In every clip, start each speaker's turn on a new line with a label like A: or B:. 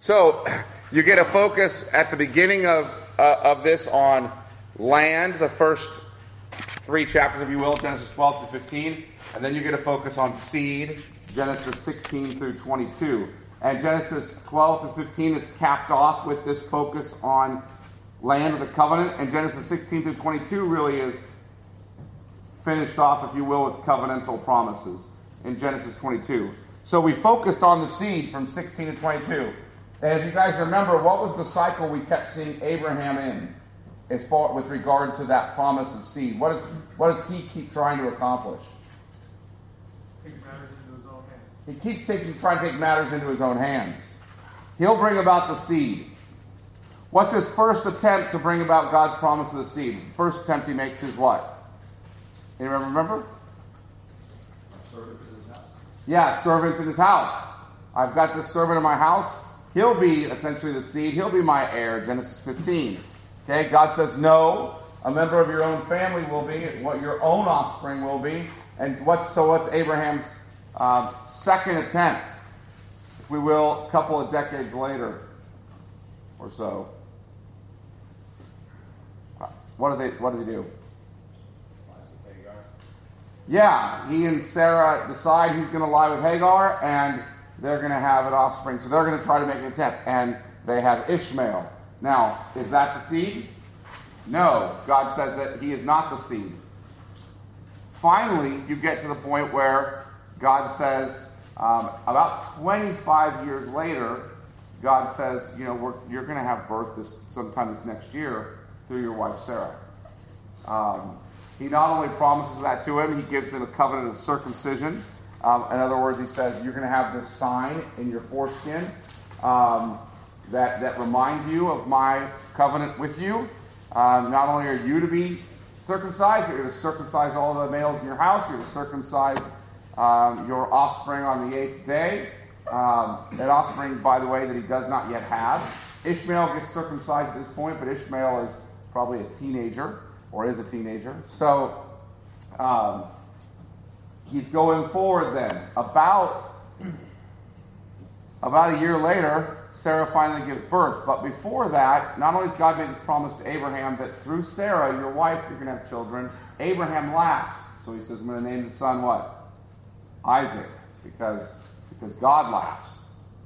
A: So you get a focus at the beginning of this on land, the first 3 chapters, if you will, Genesis 12 to 15, and then you get a focus on seed, Genesis 16 through 22. And Genesis 12 to 15 is capped off with this focus on land of the covenant, and Genesis 16 through 22 really is finished off, if you will, with covenantal promises in Genesis 22. So we focused on the seed from 16 to 22. And if you guys remember, what was the cycle we kept seeing Abraham in as far with regard to that promise of seed? What does he keep trying to accomplish?
B: Take matters into his own hands.
A: He keeps trying to take matters into his own hands. He'll bring about the seed. What's his first attempt to bring about God's promise of the seed? First attempt he makes is what? Anyone remember?
B: Servant in his house.
A: Yeah, servant in his house. I've got this servant in my house. He'll be essentially the seed. He'll be my heir, Genesis 15. Okay, God says, no, a member of your own family will be, what your own offspring will be. And what's Abraham's second attempt, if we will, a couple of decades later or so? What do they do? Yeah, he and Sarah decide who's going to lie with Hagar, and they're going to have an offspring. So they're going to try to make an attempt, and they have Ishmael. Now, is that the seed? No. God says that he is not the seed. Finally, you get to the point where God says, about 25 years later, God says, you're going to have birth sometime this next year through your wife Sarah. He not only promises that to him, he gives them a covenant of circumcision. In other words, he says, you're going to have this sign in your foreskin that reminds you of my covenant with you. Not only are you to be circumcised, you're going to circumcise all the males in your house. You're going to circumcise your offspring on the 8th day. That offspring, by the way, that he does not yet have. Ishmael gets circumcised at this point, but Ishmael is probably a teenager, or is a teenager. So he's going forward then. About a year later, Sarah finally gives birth. But before that, not only has God made this promise to Abraham that through Sarah, your wife, you're going to have children, Abraham laughs. So he says, I'm going to name the son what? Isaac. Because God laughs.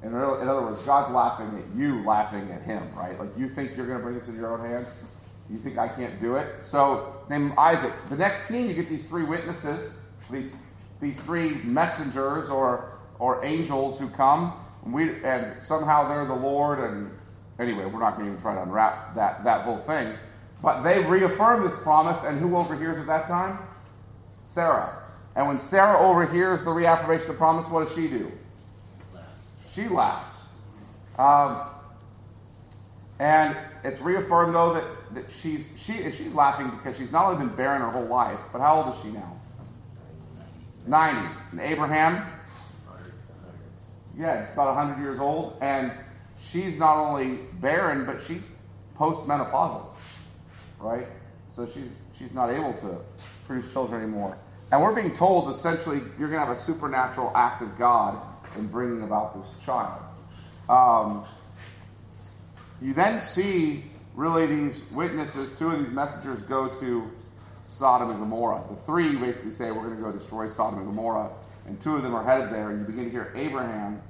A: In other words, God's laughing at you, laughing at him, right? Like, you think you're going to bring this into your own hands? You think I can't do it? So, name him Isaac. The next scene, you get these 3 witnesses, these 3 messengers or angels who come, and somehow they're the Lord, and anyway, we're not going to even try to unwrap that whole thing. But they reaffirm this promise, and who overhears at that time? Sarah. And when Sarah overhears the reaffirmation of the promise, what does she do? She laughs. And it's reaffirmed, though, that she's laughing because she's not only been barren her whole life, but how old is she now? 90. And Abraham? Yeah, it's about 100 years old. And she's not only barren, but she's postmenopausal. Right? So she's not able to produce children anymore. And we're being told, essentially, you're going to have a supernatural act of God in bringing about this child. You then see, really, these witnesses, 2 of these messengers go to Sodom and Gomorrah. The 3 basically say, we're going to go destroy Sodom and Gomorrah. And 2 of them are headed there, and you begin to hear Abraham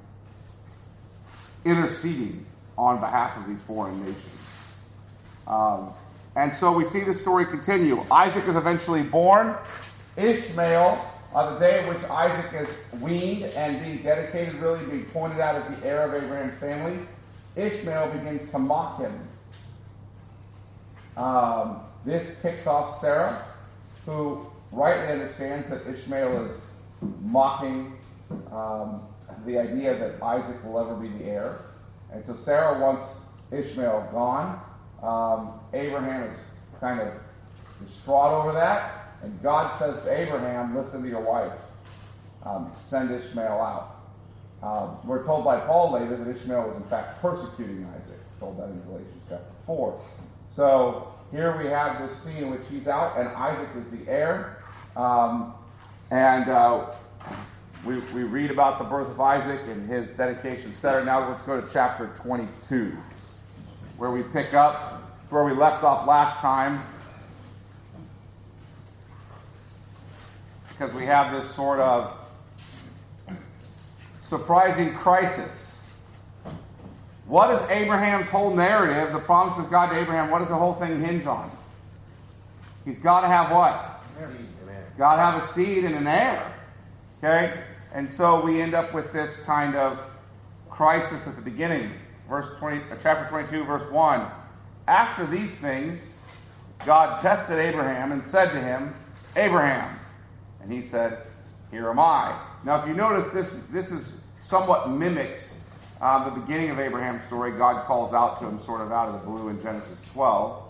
A: interceding on behalf of these foreign nations. And so we see this story continue. Isaac is eventually born. Ishmael, on the day in which Isaac is weaned and being dedicated, really being pointed out as the heir of Abraham's family, Ishmael begins to mock him. This ticks off Sarah, who rightly understands that Ishmael is mocking the idea that Isaac will ever be the heir. And so Sarah wants Ishmael gone. Abraham is kind of distraught over that. And God says to Abraham, listen to your wife. Send Ishmael out. We're told by Paul later that Ishmael was in fact persecuting Isaac. We're told that in Galatians chapter 4. So here we have this scene in which he's out and Isaac is the heir. We read about the birth of Isaac and his dedication, etc. Now let's go to chapter 22, where we pick up where we left off last time. Because we have this sort of surprising crisis. What is Abraham's whole narrative, the promise of God to Abraham, what does the whole thing hinge on? He's got to have what? Got to have a seed and an heir. Okay? And so we end up with this kind of crisis at the beginning. Chapter 22, verse 1. After these things, God tested Abraham and said to him, Abraham. And he said, here am I. Now if you notice, this is somewhat mimics the beginning of Abraham's story. God calls out to him sort of out of the blue in Genesis 12.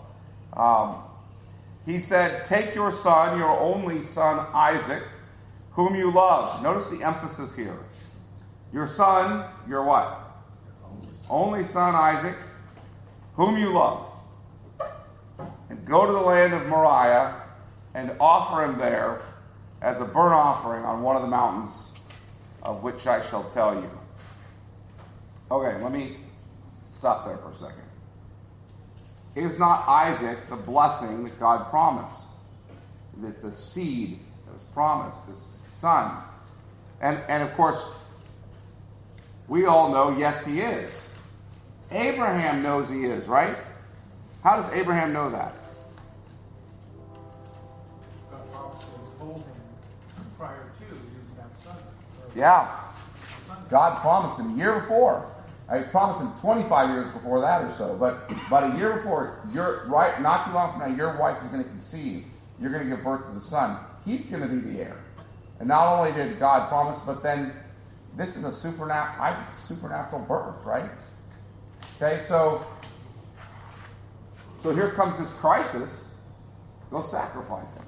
A: He said, take your son, your only son Isaac, whom you love. Notice the emphasis here. Your son, your what? Only son Isaac, whom you love. And go to the land of Moriah and offer him there as a burnt offering on one of the mountains of which I shall tell you. Okay, let me stop there for a second. Is not Isaac the blessing that God promised? It's the seed that was promised, this son. And of course, we all know, yes, he is. Abraham knows he is, right? How does Abraham know that?
B: God promised and told him prior to using that son.
A: Yeah. God promised him a year before. I promised him 25 years before that or so. But a year before, not too long from now, your wife is going to conceive. You're going to give birth to the son. He's going to be the heir. And not only did God promise, but then this is Isaac's a supernatural birth, right? Okay, so here comes this crisis. Go sacrifice him.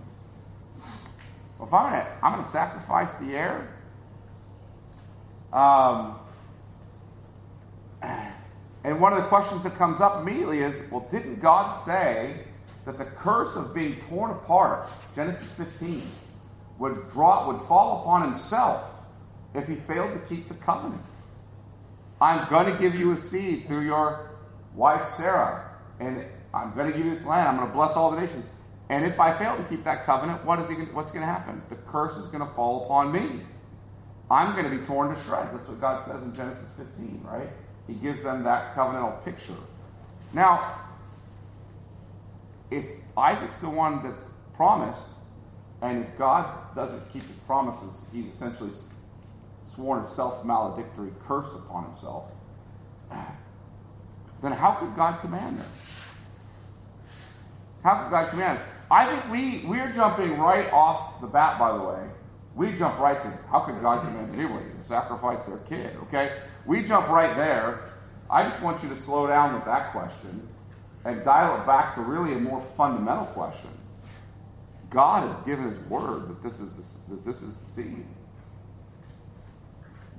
A: Well, if I'm going to sacrifice the heir, and one of the questions that comes up immediately is, well, didn't God say that the curse of being torn apart, Genesis 15, would fall upon himself if he failed to keep the covenant? I'm going to give you a seed through your wife Sarah, and I'm going to give you this land. I'm going to bless all the nations. And if I fail to keep that covenant, what's going to happen? The curse is going to fall upon me. I'm going to be torn to shreds. That's what God says in Genesis 15, right? He gives them that covenantal picture. Now, if Isaac's the one that's promised, and if God doesn't keep his promises, he's essentially sworn a self-maledictory curse upon himself, then how could God command this? How could God command this? I think we're jumping right off the bat, by the way. We jump right to, how could God command anybody to sacrifice their kid, okay? We jump right there. I just want you to slow down with that question and dial it back to really a more fundamental question. God has given his word that this is the seed.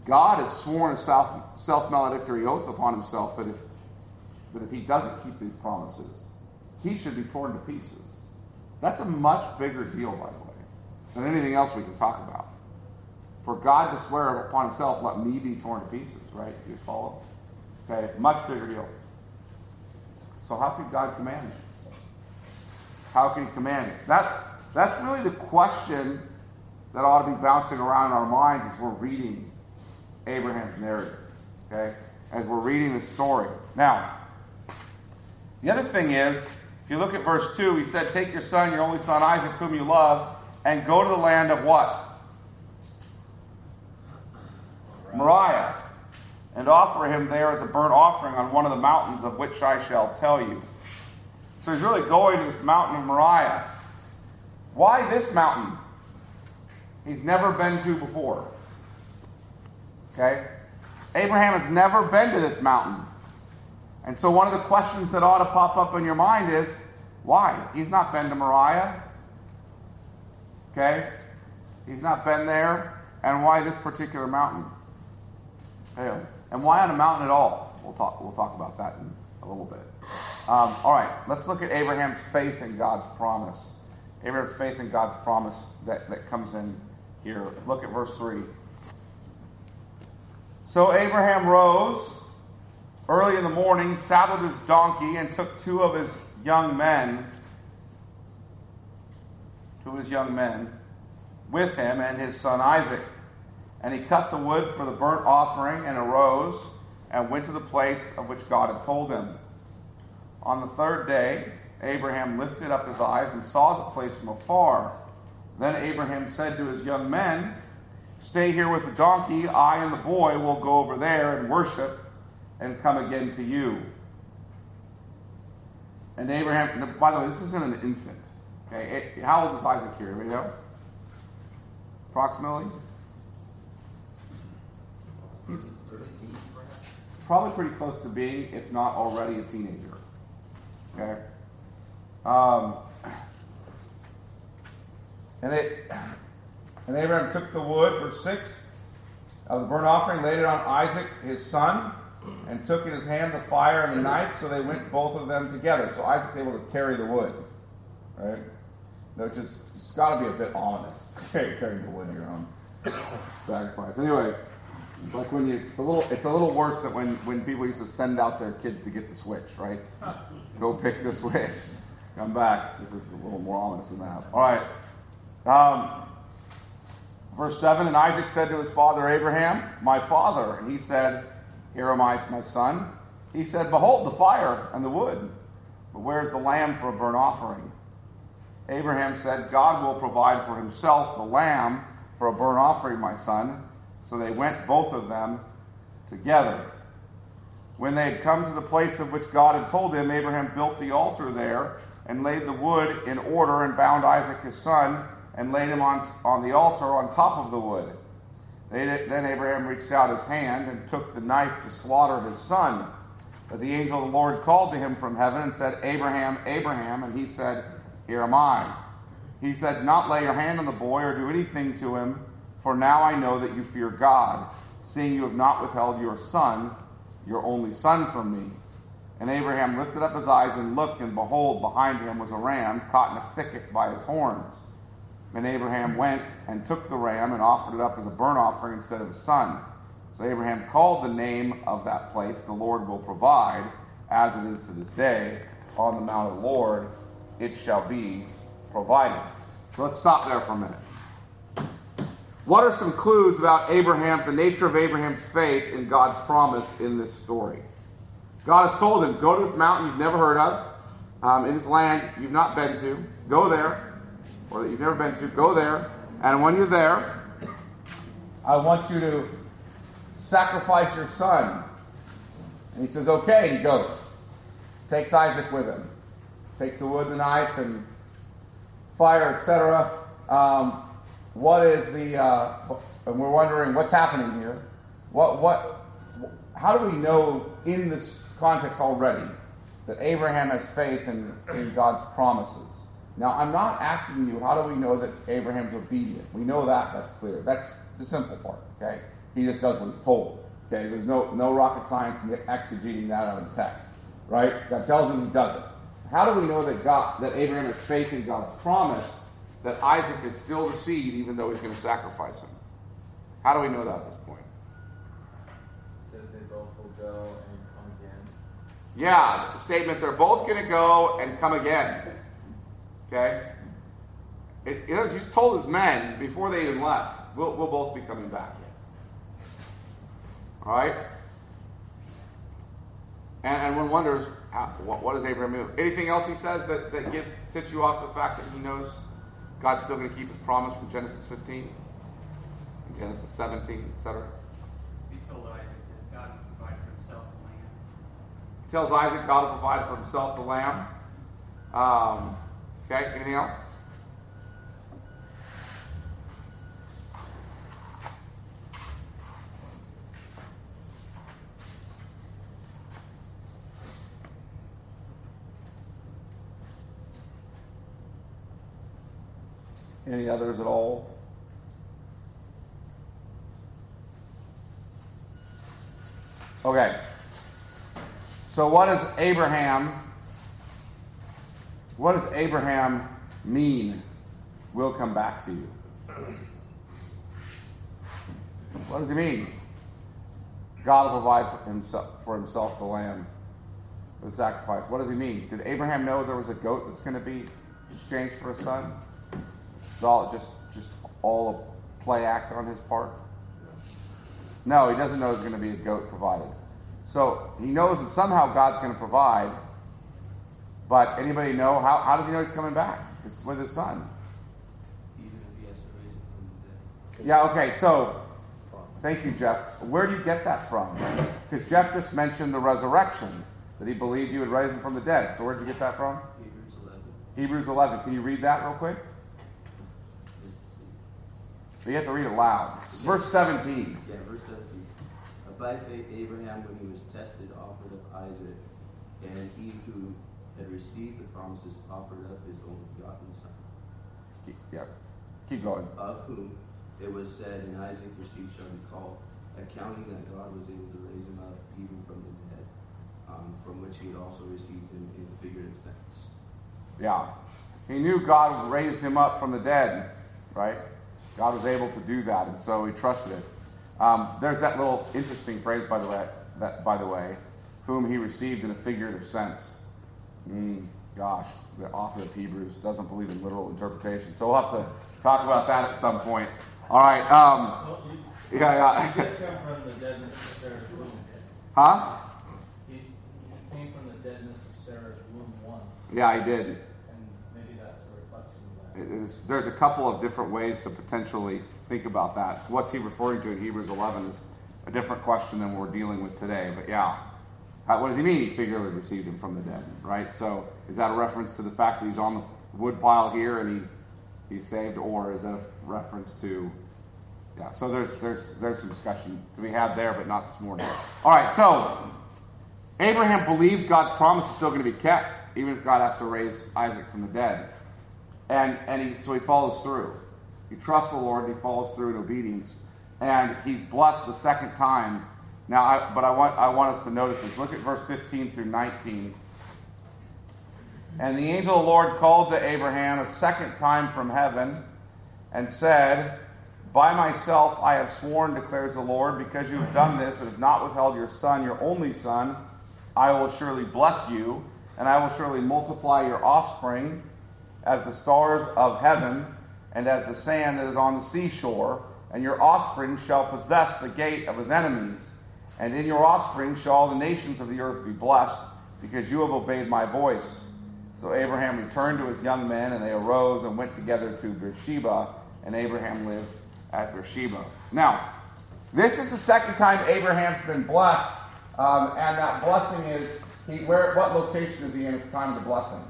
A: God has sworn a self-maledictory oath upon himself that if he doesn't keep these promises, he should be torn to pieces. That's a much bigger deal, by the way, than anything else we can talk about. For God to swear upon himself, let me be torn to pieces, right? You follow? Okay, much bigger deal. So how could God command this? How can he command it? That's really the question that ought to be bouncing around in our minds as we're reading Abraham's narrative, okay? As we're reading the story. Now, the other thing is, if you look at verse 2, he said, take your son, your only son Isaac, whom you love, and go to the land of what? Moriah, and offer him there as a burnt offering on one of the mountains of which I shall tell you. So he's really going to this mountain of Moriah. Why this mountain? He's never been to before. Okay? Abraham has never been to this mountain. And so one of the questions that ought to pop up in your mind is, why? He's not been to Moriah. Okay? He's not been there. And why this particular mountain? And why on a mountain at all? We'll talk about that in a little bit. All right, let's look at Abraham's faith in God's promise. Abraham's faith in God's promise that comes in here. Look at verse 3. So Abraham rose early in the morning, saddled his donkey, and took two of his young men with him and his son Isaac. And he cut the wood for the burnt offering and arose and went to the place of which God had told him. On the third day, Abraham lifted up his eyes and saw the place from afar. Then Abraham said to his young men, "Stay here with the donkey. I and the boy will go over there and worship and come again to you." And Abraham, by the way, this isn't an infant. Okay, how old is Isaac here? Anybody know? Approximately? He's probably pretty close to being, if not already, a teenager. Okay? And Abraham took the wood, verse 6, of the burnt offering, laid it on Isaac, his son, and took in his hand the fire and the knife, so they went both of them together. So Isaac's able to carry the wood. Right? Which is, it's got to be a bit ominous, carrying the wood of your own sacrifice. Anyway, it's like when it's a little worse than when people used to send out their kids to get the switch, right? Go pick the switch. Come back. This is a little more ominous than that. All right. Verse 7, and Isaac said to his father Abraham, "My father." And he said, "Here am I, my son." He said, "Behold the fire and the wood, but where is the lamb for a burnt offering?" Abraham said, "God will provide for himself the lamb for a burnt offering, my son." So they went both of them together. When they had come to the place of which God had told him, Abraham built the altar there and laid the wood in order and bound Isaac his son and laid him on the altar on top of the wood. Then Abraham reached out his hand and took the knife to slaughter his son. But the angel of the Lord called to him from heaven and said, "Abraham, Abraham." And he said, "Here am I." He said, "Do not lay your hand on the boy or do anything to him, for now I know that you fear God, seeing you have not withheld your son, your only son, from me." And Abraham lifted up his eyes and looked, and behold, behind him was a ram caught in a thicket by his horns. And Abraham went and took the ram and offered it up as a burnt offering instead of his son. So Abraham called the name of that place, "The Lord will provide," as it is to this day. On the mount of the Lord it shall be provided. So let's stop there for a minute. What are some clues about Abraham, the nature of Abraham's faith in God's promise in this story? God has told him, go to this mountain you've never heard of, in this land you've not been to. Go there, or that you've never been to. Go there, and when you're there, I want you to sacrifice your son. And he says, okay, and he goes. Takes Isaac with him. Takes the wood, the knife, and fire, etc. What is the, and we're wondering what's happening here. How do we know in this context already that Abraham has faith in God's promises? Now, I'm not asking you, how do we know that Abraham's obedient? We know that's clear. That's the simple part, okay? He just does what he's told, okay? There's no rocket science in exegeting that out of the text, right? God tells him, he does it. How do we know that Abraham has faith in God's promise, that Isaac is still the seed even though he's going to sacrifice him? How do we know that at this point?
C: It says they both will go and come again.
A: Yeah, the statement, they're both going to go and come again. Okay? He's told his men before they even left, we'll both be coming back. All right? And one wonders, what does Abraham do? Anything else he says that tips you off the fact that he knows God's still going to keep his promise from Genesis 15, and Genesis 17, etc.?
B: He told Isaac that God would provide for himself the lamb.
A: He tells Isaac God will provide for himself the lamb. Okay, anything else? Any others at all? Okay. So what does Abraham mean? We'll come back to you. What does he mean? God will provide for himself the lamb, the sacrifice. What does he mean? Did Abraham know there was a goat that's going to be exchanged for a son? It's all just all a play act on his part? No, he doesn't know there's going to be a goat provided. So he knows that somehow God's going to provide, but anybody know how does he know he's coming back? It's with his son.
C: Even if he has to raise him from the dead.
A: Yeah, okay, so thank you, Jeff. Where do you get that from? Because Jeff just mentioned the resurrection, that he believed you would raise him from the dead. So where did you get that from?
C: Hebrews 11.
A: Hebrews 11. Can you read that real quick? You have to read it loud. It's verse 17.
C: Yeah, verse 17. By faith, Abraham, when he was tested, offered up Isaac, and he who had received the promises offered up his only begotten son.
A: Keep going.
C: Of whom it was said, "In Isaac your seed shall be called," accounting that God was able to raise him up even from the dead, from which he had also received him in a figurative sense.
A: Yeah. He knew God raised him up from the dead, right? God was able to do that, and so he trusted it. There's that little interesting phrase, by the way, whom he received in a figurative sense. Gosh, the author of Hebrews doesn't believe in literal interpretation, so we'll have to talk about that at some point. All right.
D: He did come from the deadness of Sarah's womb.
A: Huh?
D: He came from the deadness of Sarah's womb once.
A: Yeah, he did.
D: And maybe that's a reflection of that.
A: There's a couple of different ways to potentially think about that. So what's he referring to in Hebrews 11 is a different question than we're dealing with today. But yeah, what does he mean? He figuratively received him from the dead, right? So is that a reference to the fact that he's on the wood pile here and he's saved, or is that a reference to? Yeah. So there's some discussion to be had there, but not this morning. All right. So Abraham believes God's promise is still going to be kept, even if God has to raise Isaac from the dead, so he follows through. He trusts the Lord, and he follows through in obedience, and he's blessed the second time. Now, I want us to notice this. Look at verse 15 through 19. And the angel of the Lord called to Abraham a second time from heaven and said, "By myself I have sworn, declares the Lord, because you have done this and have not withheld your son, your only son, I will surely bless you, and I will surely multiply your offspring as the stars of heaven and as the sand that is on the seashore, and your offspring shall possess the gate of his enemies. And in your offspring shall all the nations of the earth be blessed, because you have obeyed my voice." So Abraham returned to his young men, and they arose and went together to Beersheba, and Abraham lived at Beersheba. Now, this is the second time Abraham's been blessed, and that blessing is, what location is he in at the time of the blessing?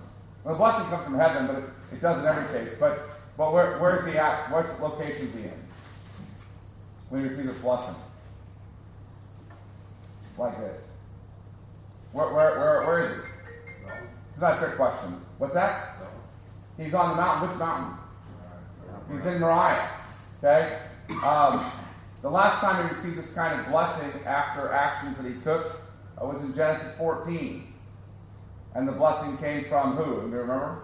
A: Well, the blessing comes from heaven, but it does in every case. But where is he at? What location is he in when he receives this blessing? Like this. Where is he? It's not a trick question. What's that? He's on the mountain. Which mountain? He's in Moriah. Okay? The last time he received this kind of blessing after actions that he took was in Genesis 14. And the blessing came from who? Do you remember?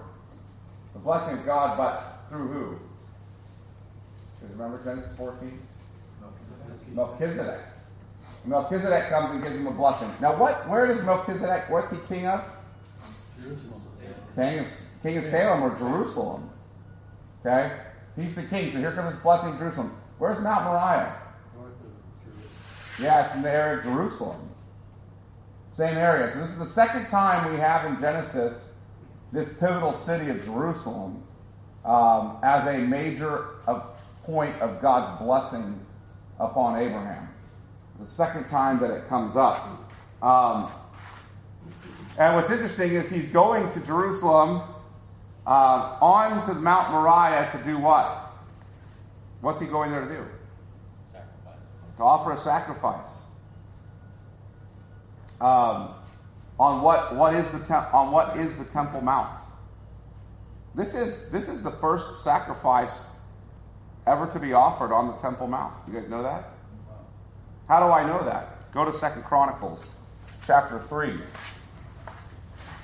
A: The blessing of God, but through who? Do you remember Genesis 14? Melchizedek. Melchizedek comes and gives him a blessing. Now, where does Melchizedek, what's he king of?
B: Jerusalem.
A: King of Salem or Jerusalem. Okay? He's the king, so here comes his blessing of Jerusalem. Where's Mount Moriah?
B: North of Jerusalem.
A: Yeah, it's in the area of Jerusalem. Same area. So this is the second time we have in Genesis this pivotal city of Jerusalem as a major point of God's blessing upon Abraham. The second time that it comes up. And what's interesting is he's going to Jerusalem on to Mount Moriah to do what? What's he going there to do?
D: Sacrifice.
A: To offer a sacrifice. On what is the Temple Mount? This is the first sacrifice ever to be offered on the Temple Mount. You guys know that? How do I know that? Go to 2 Chronicles chapter 3.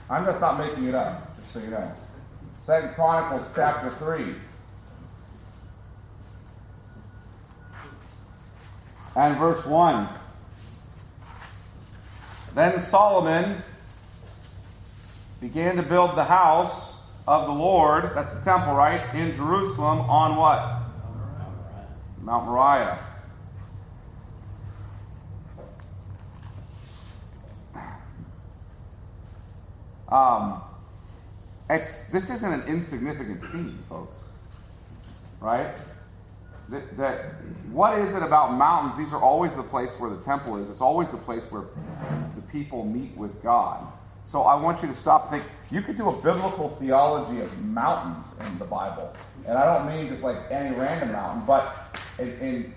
A: I'm just not making it up, just so you know. 2 Chronicles chapter 3. And verse 1. Then Solomon began to build the house of the Lord, that's the temple, right, in Jerusalem on what? Mount Moriah. This isn't an insignificant scene, folks. Right? What is it about mountains? These are always the place where the temple is. It's always the place where the people meet with God. So I want you to stop and think. You could do a biblical theology of mountains in the Bible. And I don't mean just like any random mountain, but in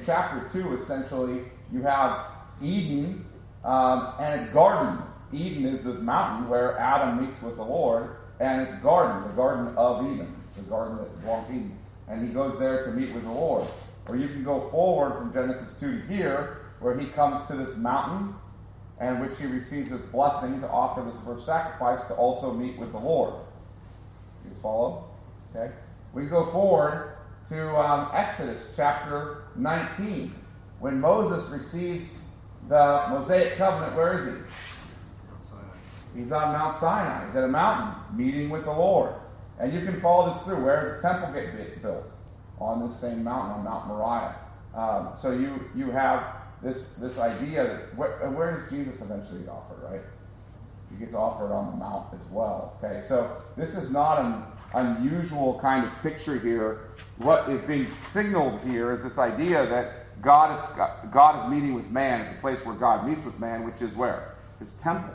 A: chapter 2, essentially, you have Eden and its garden. Eden is this mountain where Adam meets with the Lord, and it's garden, the Garden of Eden. It's the garden that belongs to Eden. And he goes there to meet with the Lord. Or you can go forward from Genesis 2 to here, where he comes to this mountain, and which he receives this blessing to offer this first sacrifice to also meet with the Lord. You guys follow? Okay. We go forward to Exodus chapter 19. When Moses receives the Mosaic covenant, where is he? He's on Mount Sinai. He's at a mountain meeting with the Lord. And you can follow this through. Where does the temple get built? On this same mountain, on Mount Moriah. So you have this idea that where does Jesus eventually get offered, right? He gets offered on the mount as well. Okay, so this is not an unusual kind of picture here. What is being signaled here is this idea that God is meeting with man at the place where God meets with man, which is where? His temple.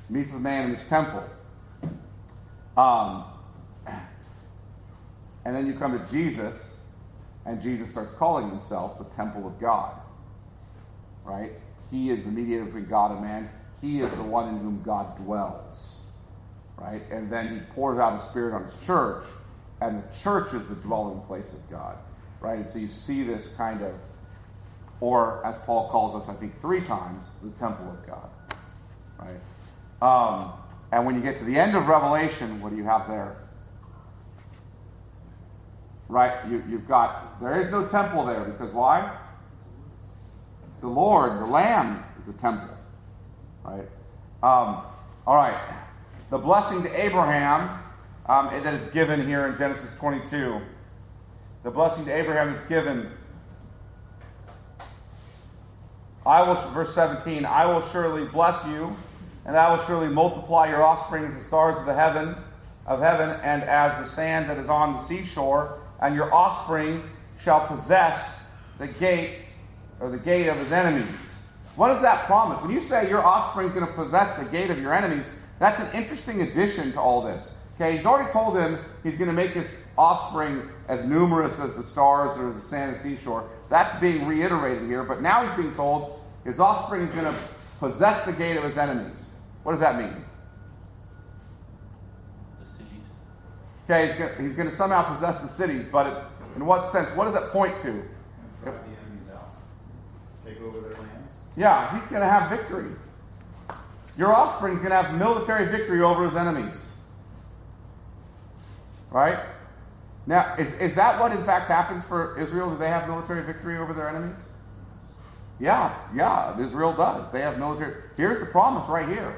A: Meets with man in his temple. And then you come to Jesus, and Jesus starts calling himself the temple of God. Right? He is the mediator between God and man. He is the one in whom God dwells. Right? And then he pours out his Spirit on his church, and the church is the dwelling place of God. Right? And so you see this kind of, or as Paul calls us, I think 3 times, the temple of God. Right? And when you get to the end of Revelation, what do you have there? Right? You've got, there is no temple there, because why? The Lord, the Lamb, is the temple. Right? All right. The blessing to Abraham that is given here in Genesis 22. The blessing to Abraham is given. Verse 17, I will surely bless you, and I will surely multiply your offspring as the stars of heaven, and as the sand that is on the seashore, and your offspring shall possess the gate of his enemies. What is that promise? When you say your offspring is going to possess the gate of your enemies, that's an interesting addition to all this. Okay, he's already told him he's going to make his offspring as numerous as the stars or as the sand of the seashore. That's being reiterated here, but now he's being told his offspring is going to possess the gate of his enemies. What does that mean?
E: The cities.
A: Okay, he's going to somehow possess the cities, but in what sense? What does that point to?
D: Drive the enemies out. Take over their lands.
A: Yeah, he's going to have victory. Your offspring is going to have military victory over his enemies. Right? Now, is that what in fact happens for Israel? Do they have military victory over their enemies? Yeah, Israel does. They have military. Here's the promise right here.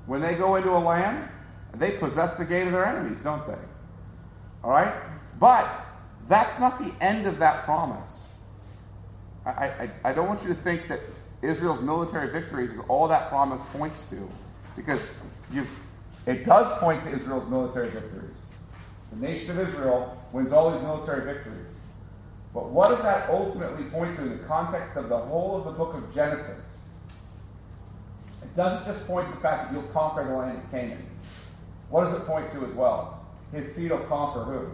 A: When they go into a land, they possess the gate of their enemies, don't they? All right? But that's not the end of that promise. I don't want you to think that Israel's military victories is all that promise points to, because it does point to Israel's military victories. The nation of Israel wins all these military victories. But what does that ultimately point to in the context of the whole of the book of Genesis? It doesn't just point to the fact that you'll conquer the land of Canaan. What does it point to as well? His seed will conquer who?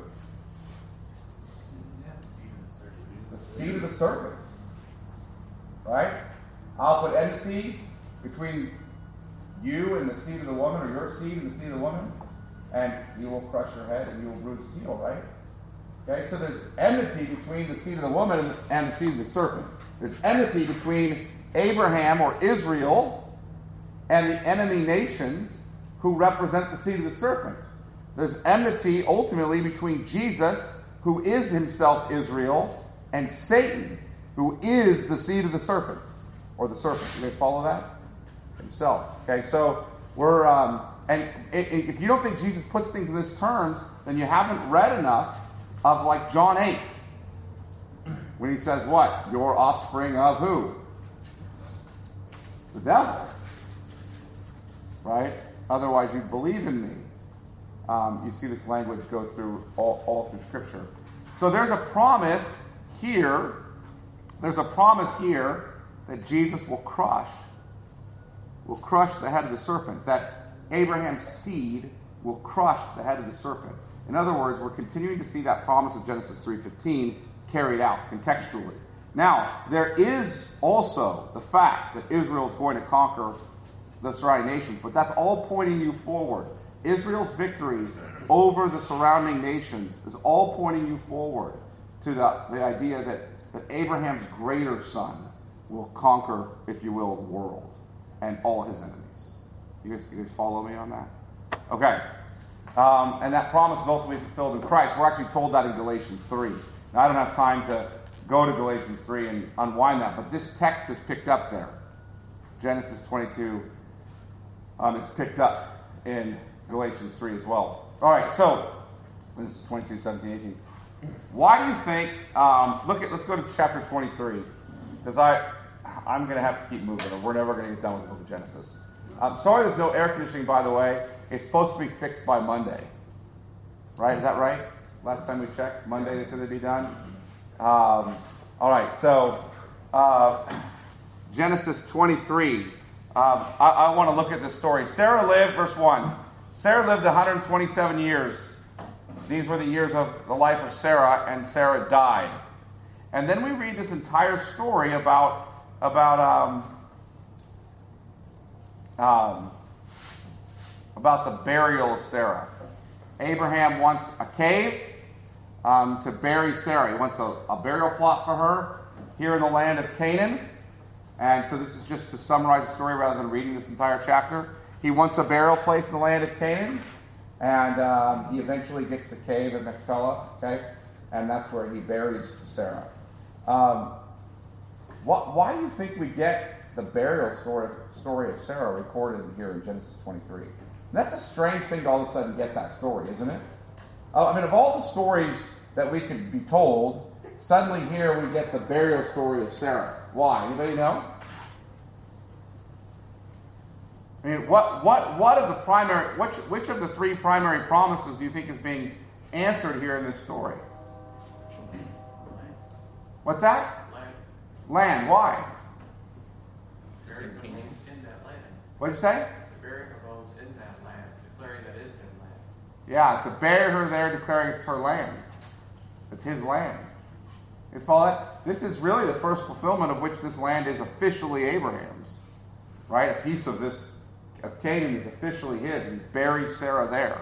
A: The seed of the serpent. Right? I'll put enmity between you and the seed of the woman, or your seed and the seed of the woman, and you will crush your head and you will bruise his heel, right? Okay, so there's enmity between the seed of the woman and the seed of the serpent. There's enmity between Abraham or Israel and the enemy nations who represent the seed of the serpent. There's enmity ultimately between Jesus, who is himself Israel, and Satan, who is the seed of the serpent, or the serpent. You guys follow that? himself. Okay, so if you don't think Jesus puts things in these terms, then you haven't read enough of like John 8. When he says what? Your offspring of who? The devil. Right? Otherwise you'd believe in me. You see this language go through all through Scripture. So there's a promise here. There's a promise here that Jesus will crush the head of the serpent. That Abraham's seed will crush the head of the serpent. In other words, we're continuing to see that promise of Genesis 3:15 carried out contextually. Now, there is also the fact that Israel is going to conquer the surrounding nations, but that's all pointing you forward. Israel's victory over the surrounding nations is all pointing you forward to the idea that Abraham's greater son will conquer, if you will, the world and all his enemies. You guys follow me on that? Okay. And that promise is ultimately fulfilled in Christ. We're actually told that in Galatians 3. Now, I don't have time to go to Galatians 3 and unwind that, but this text is picked up there. Genesis 22 is picked up in Galatians 3 as well. All right, so this is 22, 17, 18. Why do you think, let's go to chapter 23, because I'm going to have to keep moving, or we're never going to get done with the book of Genesis. Sorry there's no air conditioning, by the way. It's supposed to be fixed by Monday. Right? Is that right? Last time we checked, Monday they said they'd be done. All right, so Genesis 23. I want to look at this story. Sarah lived, verse 1. Sarah lived 127 years. These were the years of the life of Sarah, and Sarah died. And then we read this entire story about the burial of Sarah. Abraham wants a cave to bury Sarah. He wants a burial plot for her here in the land of Canaan. And so this is just to summarize the story rather than reading this entire chapter. He wants a burial place in the land of Canaan. And he eventually gets the cave at Machpelah. Okay? And that's where he buries Sarah. Why do you think we get the burial story of Sarah recorded here in Genesis 23? And that's a strange thing to all of a sudden get that story, isn't it? Of all the stories that we could be told, suddenly here we get the burial story of Sarah. Why? Anybody know? I mean, what of the primary? Which of the three primary promises do you think is being answered here in this story? What's that? Land. Why?
E: Burying the bones in that land.
A: What'd you say?
E: The burying the bones in that land, declaring that is their land.
A: Yeah, to bury her there, declaring it's her land. It's his land. You follow that? This is really the first fulfillment of which this land is officially Abraham's. Right? A piece of Canaan is officially his, and he buried Sarah there.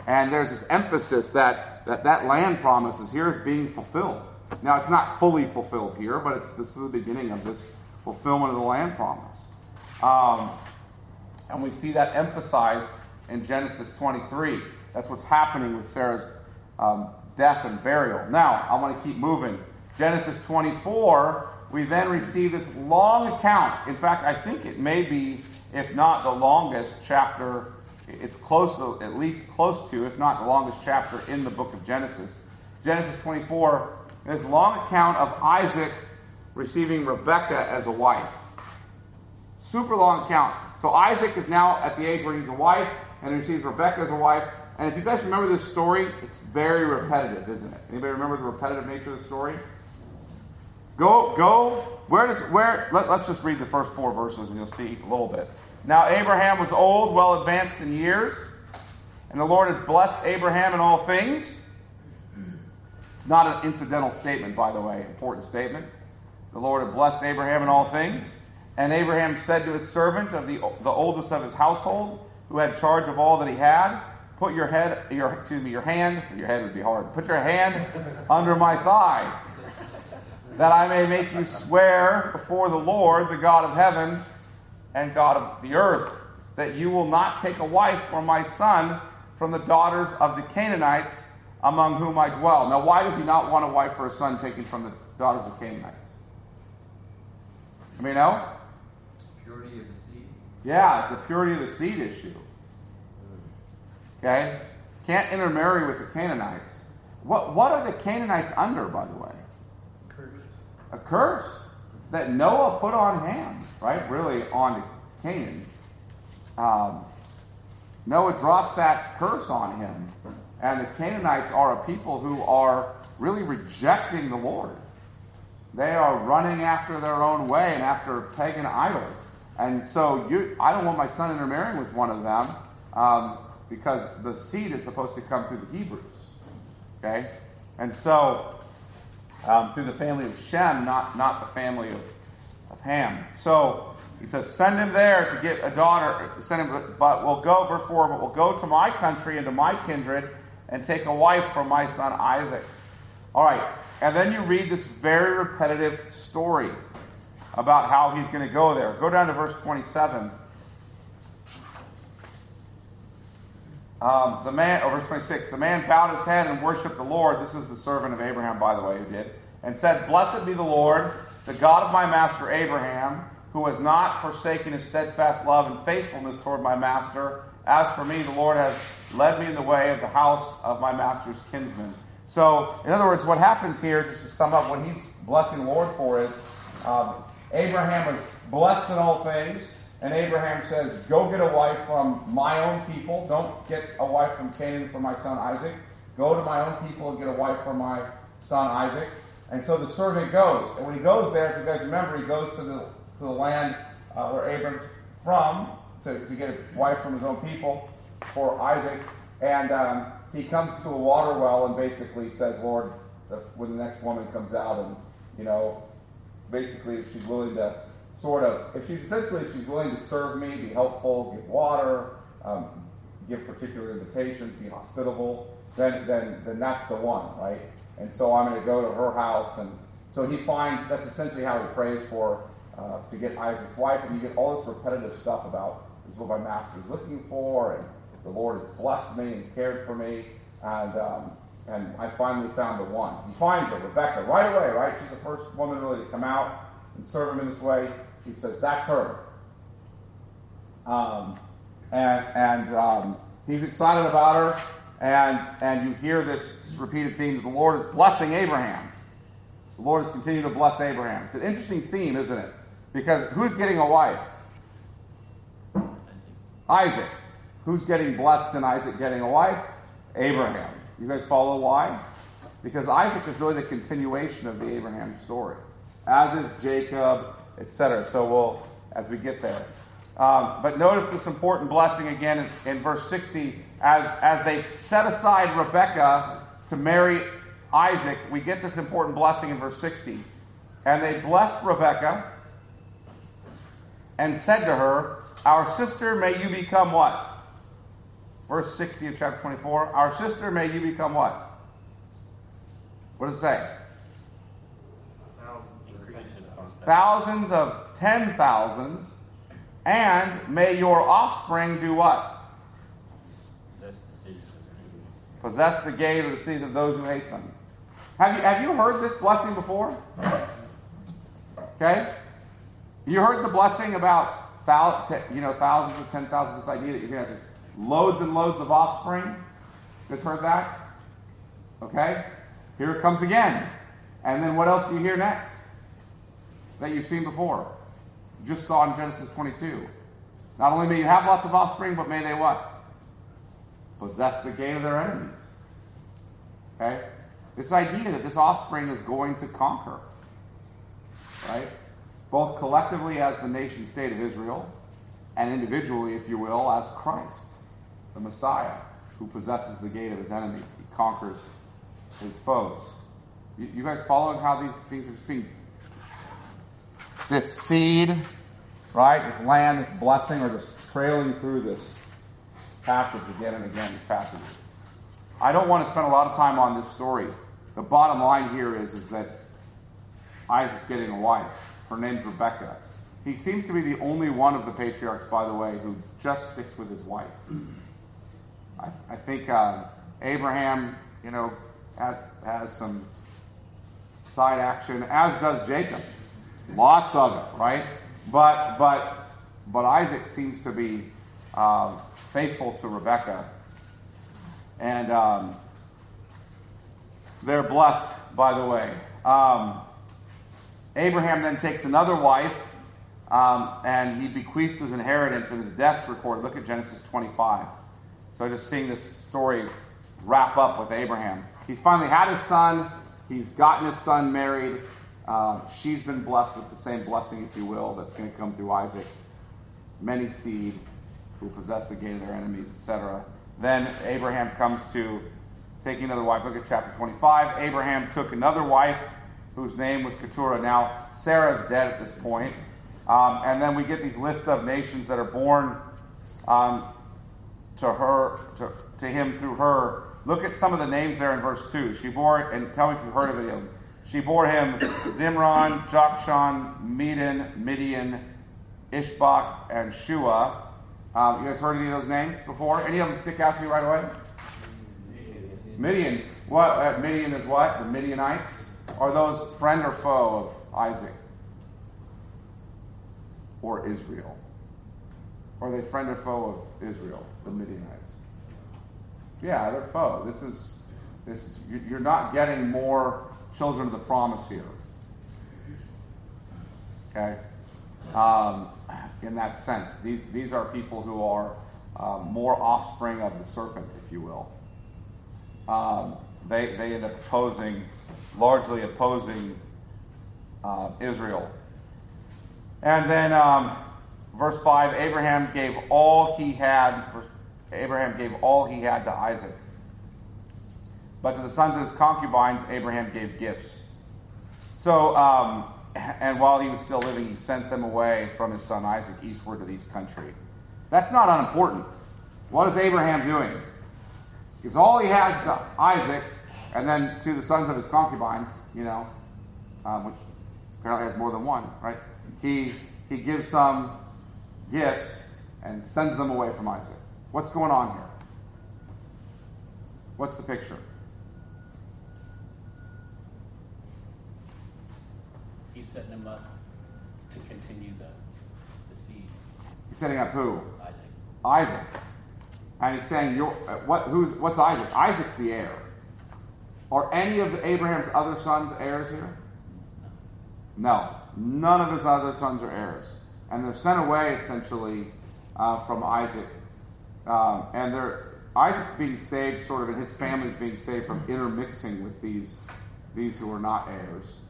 A: And there's this emphasis that land promise is here is being fulfilled. Now, it's not fully fulfilled here, but this is the beginning of this fulfillment of the land promise. And we see that emphasized in Genesis 23. That's what's happening with Sarah's death and burial. Now, I want to keep moving. Genesis 24, we then receive this long account. In fact, I think it may be, if not the longest chapter, it's at least close to, if not the longest chapter in the book of Genesis. Genesis 24, this long account of Isaac receiving Rebekah as a wife. Super long account. So Isaac is now at the age where he needs a wife, and he receives Rebekah as a wife. And if you guys remember this story, it's very repetitive, isn't it? Anybody remember the repetitive nature of the story? Let's just read the first 4 verses and you'll see a little bit. Now Abraham was old, well advanced in years, and the Lord had blessed Abraham in all things. It's not an incidental statement, by the way, important statement. The Lord had blessed Abraham in all things. And Abraham said to his servant, of the oldest of his household, who had charge of all that he had, put your hand under my thigh, that I may make you swear before the Lord, the God of heaven and God of the earth, that you will not take a wife for my son from the daughters of the Canaanites among whom I dwell. Now, why does he not want a wife for a son taken from the daughters of Canaanites? Anybody know?
E: purity of the seed?
A: Yeah, it's the purity of the seed issue. Okay? Can't intermarry with the Canaanites. What are the Canaanites under, by the way?
B: Curse.
A: A curse that Noah put on Ham, right? Really on Canaan. Noah drops that curse on him. And the Canaanites are a people who are really rejecting the Lord. They are running after their own way and after pagan idols. And so I don't want my son intermarrying with one of them because the seed is supposed to come through the Hebrews. Okay? And so through the family of Shem, not the family of Ham. So he says, send him there to get a daughter. But we'll go, verse 4, but we'll go to my country and to my kindred and take a wife from my son Isaac. All right. And then you read this very repetitive story about how he's going to go there. Go down to verse 27. Verse 26. The man bowed his head and worshipped the Lord. This is the servant of Abraham, by the way, who did. And said, Blessed be the Lord, the God of my master Abraham, who has not forsaken his steadfast love and faithfulness toward my master. As for me, the Lord has led me in the way of the house of my master's kinsman. So, in other words, what happens here, just to sum up what he's blessing the Lord for is, Abraham was blessed in all things, and Abraham says, go get a wife from my own people. Don't get a wife from Canaan for my son Isaac. Go to my own people and get a wife for my son Isaac. And so the servant goes. And when he goes there, if you guys remember, he goes to the land where Abram's from to get a wife from his own people for Isaac. And he comes to a water well and basically says, Lord, when the next woman comes out and, basically if she's willing to if she's willing to serve me, be helpful, give water, give particular invitations, be hospitable, then that's the one, right? And so I'm going to go to her house. And so he finds, that's essentially how he prays for, to get Isaac's wife. And you get all this repetitive stuff about, this is what my master is looking for, and the Lord has blessed me and cared for me, and I finally found the one. He finds her, Rebecca, right away, right? She's the first woman really to come out and serve him in this way. He says, that's her. He's excited about her, and you hear this repeated theme that the Lord is blessing Abraham. The Lord is continuing to bless Abraham. It's an interesting theme, isn't it? Because who's getting a wife? Isaac. Who's getting blessed and Isaac getting a wife? Abraham. You guys follow why? Because Isaac is really the continuation of the Abraham story, as is Jacob, etc. So as we get there. But notice this important blessing again in verse 60. As they set aside Rebekah to marry Isaac, we get this important blessing in verse 60. And they blessed Rebekah and said to her, our sister, may you become what? Verse 60 of chapter 24. Our sister, may you become what? What does it say? Thousands of 10,000s. And may your offspring do what? Possess the gate of the seed of those who hate them. Have you heard this blessing before? Okay? You heard the blessing about thousands of 10,000, this idea that you're going to have this loads and loads of offspring. You guys heard that? Okay? Here it comes again. And then what else do you hear next? That you've seen before. You just saw in Genesis 22. Not only may you have lots of offspring, but may they what? Possess the gate of their enemies. Okay? This idea that this offspring is going to conquer. Right? Both collectively as the nation state of Israel, and individually, if you will, as Christ, the Messiah, who possesses the gate of his enemies. He conquers his foes. You guys following how these things are being? This seed, right? This land, this blessing, are just trailing through this passage again and again, these passages. I don't want to spend a lot of time on this story. The bottom line here is that Isaac's getting a wife. Her name's Rebecca. He seems to be the only one of the patriarchs, by the way, who just sticks with his wife. I think Abraham, has some side action, as does Jacob. Lots of it, right? But But Isaac seems to be faithful to Rebekah. And they're blessed, by the way. Abraham then takes another wife, and he bequeaths his inheritance, and his death's recorded. Look at Genesis 25. So just seeing this story wrap up with Abraham. He's finally had his son. He's gotten his son married. She's been blessed with the same blessing, if you will, that's going to come through Isaac. Many seed who possess the gate of their enemies, etc. Then Abraham comes to taking another wife. Look at chapter 25. Abraham took another wife whose name was Keturah. Now, Sarah's dead at this point. And then we get these list of nations that are born to him through her. Look at some of the names there in verse 2. She bore, and tell me if you've heard of any of them. She bore him Zimron, Jokshan, Midian, Ishbak, and Shua. You guys heard any of those names before? Any of them stick out to you right away? Midian. What? Midian is what? The Midianites? Are those friend or foe of Isaac? Or Israel? Are they friend or foe of Israel, the Midianites? Yeah, they're foe. This is you're not getting more children of the promise here. Okay? In that sense. These are people who are more offspring of the serpent, if you will. They end up largely opposing Israel. And then verse 5, Abraham gave all he had to Isaac. But to the sons of his concubines, Abraham gave gifts. So, and while he was still living, he sent them away from his son Isaac eastward to the east country. That's not unimportant. What is Abraham doing? He gives all he has to Isaac, and then to the sons of his concubines, which apparently has more than one, right? He gives some gifts and sends them away from Isaac. What's going on here? What's the picture?
F: He's setting them up to continue the seed.
A: He's setting up who?
F: Isaac.
A: Isaac. And he's saying, what's Isaac? Isaac's the heir. Are any of Abraham's other sons heirs here? No. None of his other sons are heirs. And they're sent away, essentially, from Isaac. And Isaac's being saved, sort of, and his family's being saved from intermixing with these who are not heirs.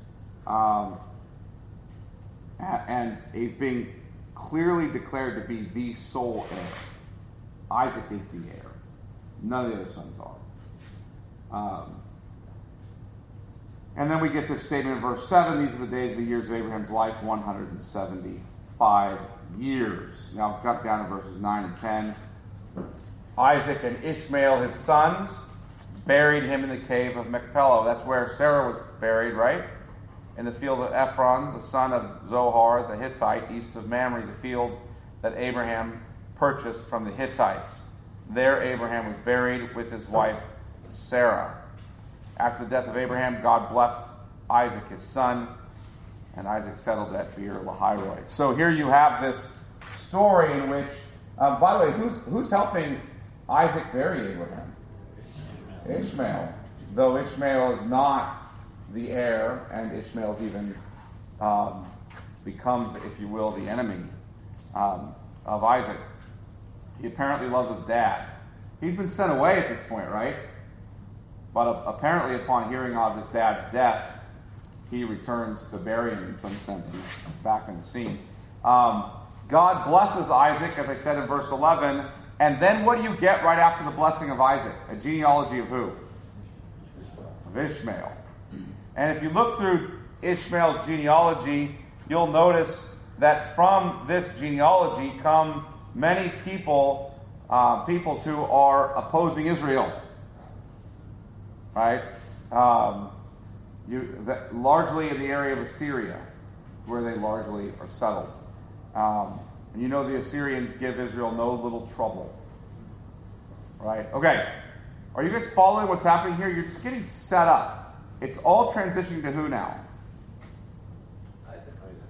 A: And he's being clearly declared to be the sole heir. Isaac is the heir. None of the other sons are. And then we get this statement in verse 7. These are the days of the years of Abraham's life, 175 years. Now jump down to verses 9 and 10. Isaac and Ishmael, his sons, buried him in the cave of Machpelah. That's where Sarah was buried, right? In the field of Ephron, the son of Zohar, the Hittite, east of Mamre, the field that Abraham purchased from the Hittites. There Abraham was buried with his wife Sarah. After the death of Abraham, God blessed Isaac, his son, and Isaac settled at Beer-Lahai-Roi. So here you have this story in which, by the way, who's helping Isaac bury Abraham? Ishmael. Though Ishmael is not the heir, and Ishmael even becomes, if you will, the enemy of Isaac. He apparently loves his dad. He's been sent away at this point, right? But apparently upon hearing of his dad's death, he returns to bury him in some sense. He's back in the scene. God blesses Isaac, as I said in verse 11. And then what do you get right after the blessing of Isaac? A genealogy of who? Of Ishmael. And if you look through Ishmael's genealogy, you'll notice that from this genealogy come many peoples who are opposing Israel. Right? Largely in the area of Assyria, where they largely are settled. And you know the Assyrians give Israel no little trouble. Right? Okay. Are you guys following what's happening here? You're just getting set up. It's all transitioning to who now?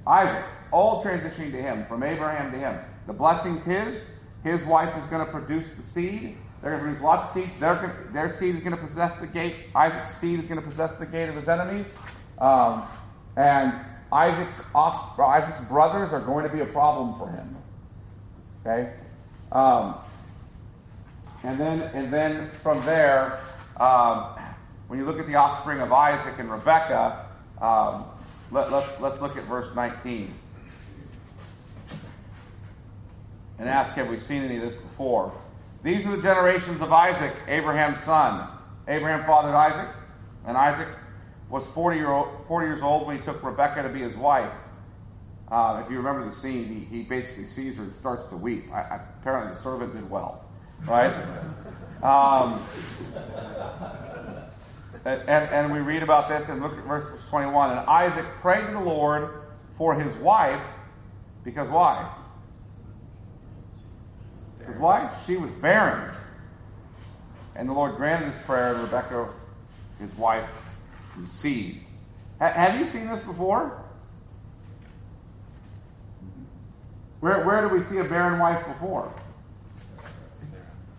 A: Isaac. It's all transitioning to him, from Abraham to him. The blessing's his. His wife is going to produce the seed. They're going to produce lots of seed. Their seed is going to possess the gate. Isaac's seed is going to possess the gate of his enemies. And Isaac's brothers are going to be a problem for him. Okay? And then from there, when you look at the offspring of Isaac and Rebekah, let's look at verse 19. And ask, have we seen any of this before? These are the generations of Isaac, Abraham's son. Abraham fathered Isaac, and Isaac was 40 years old when he took Rebekah to be his wife. If you remember the scene, he basically sees her and starts to weep. Apparently the servant did well, right? And we read about this and look at verse 21. And Isaac prayed to the Lord for his wife, because why? His wife, she was barren. And the Lord granted his prayer, and Rebekah, his wife, conceived. Have you seen this before? Where did we see a barren wife before?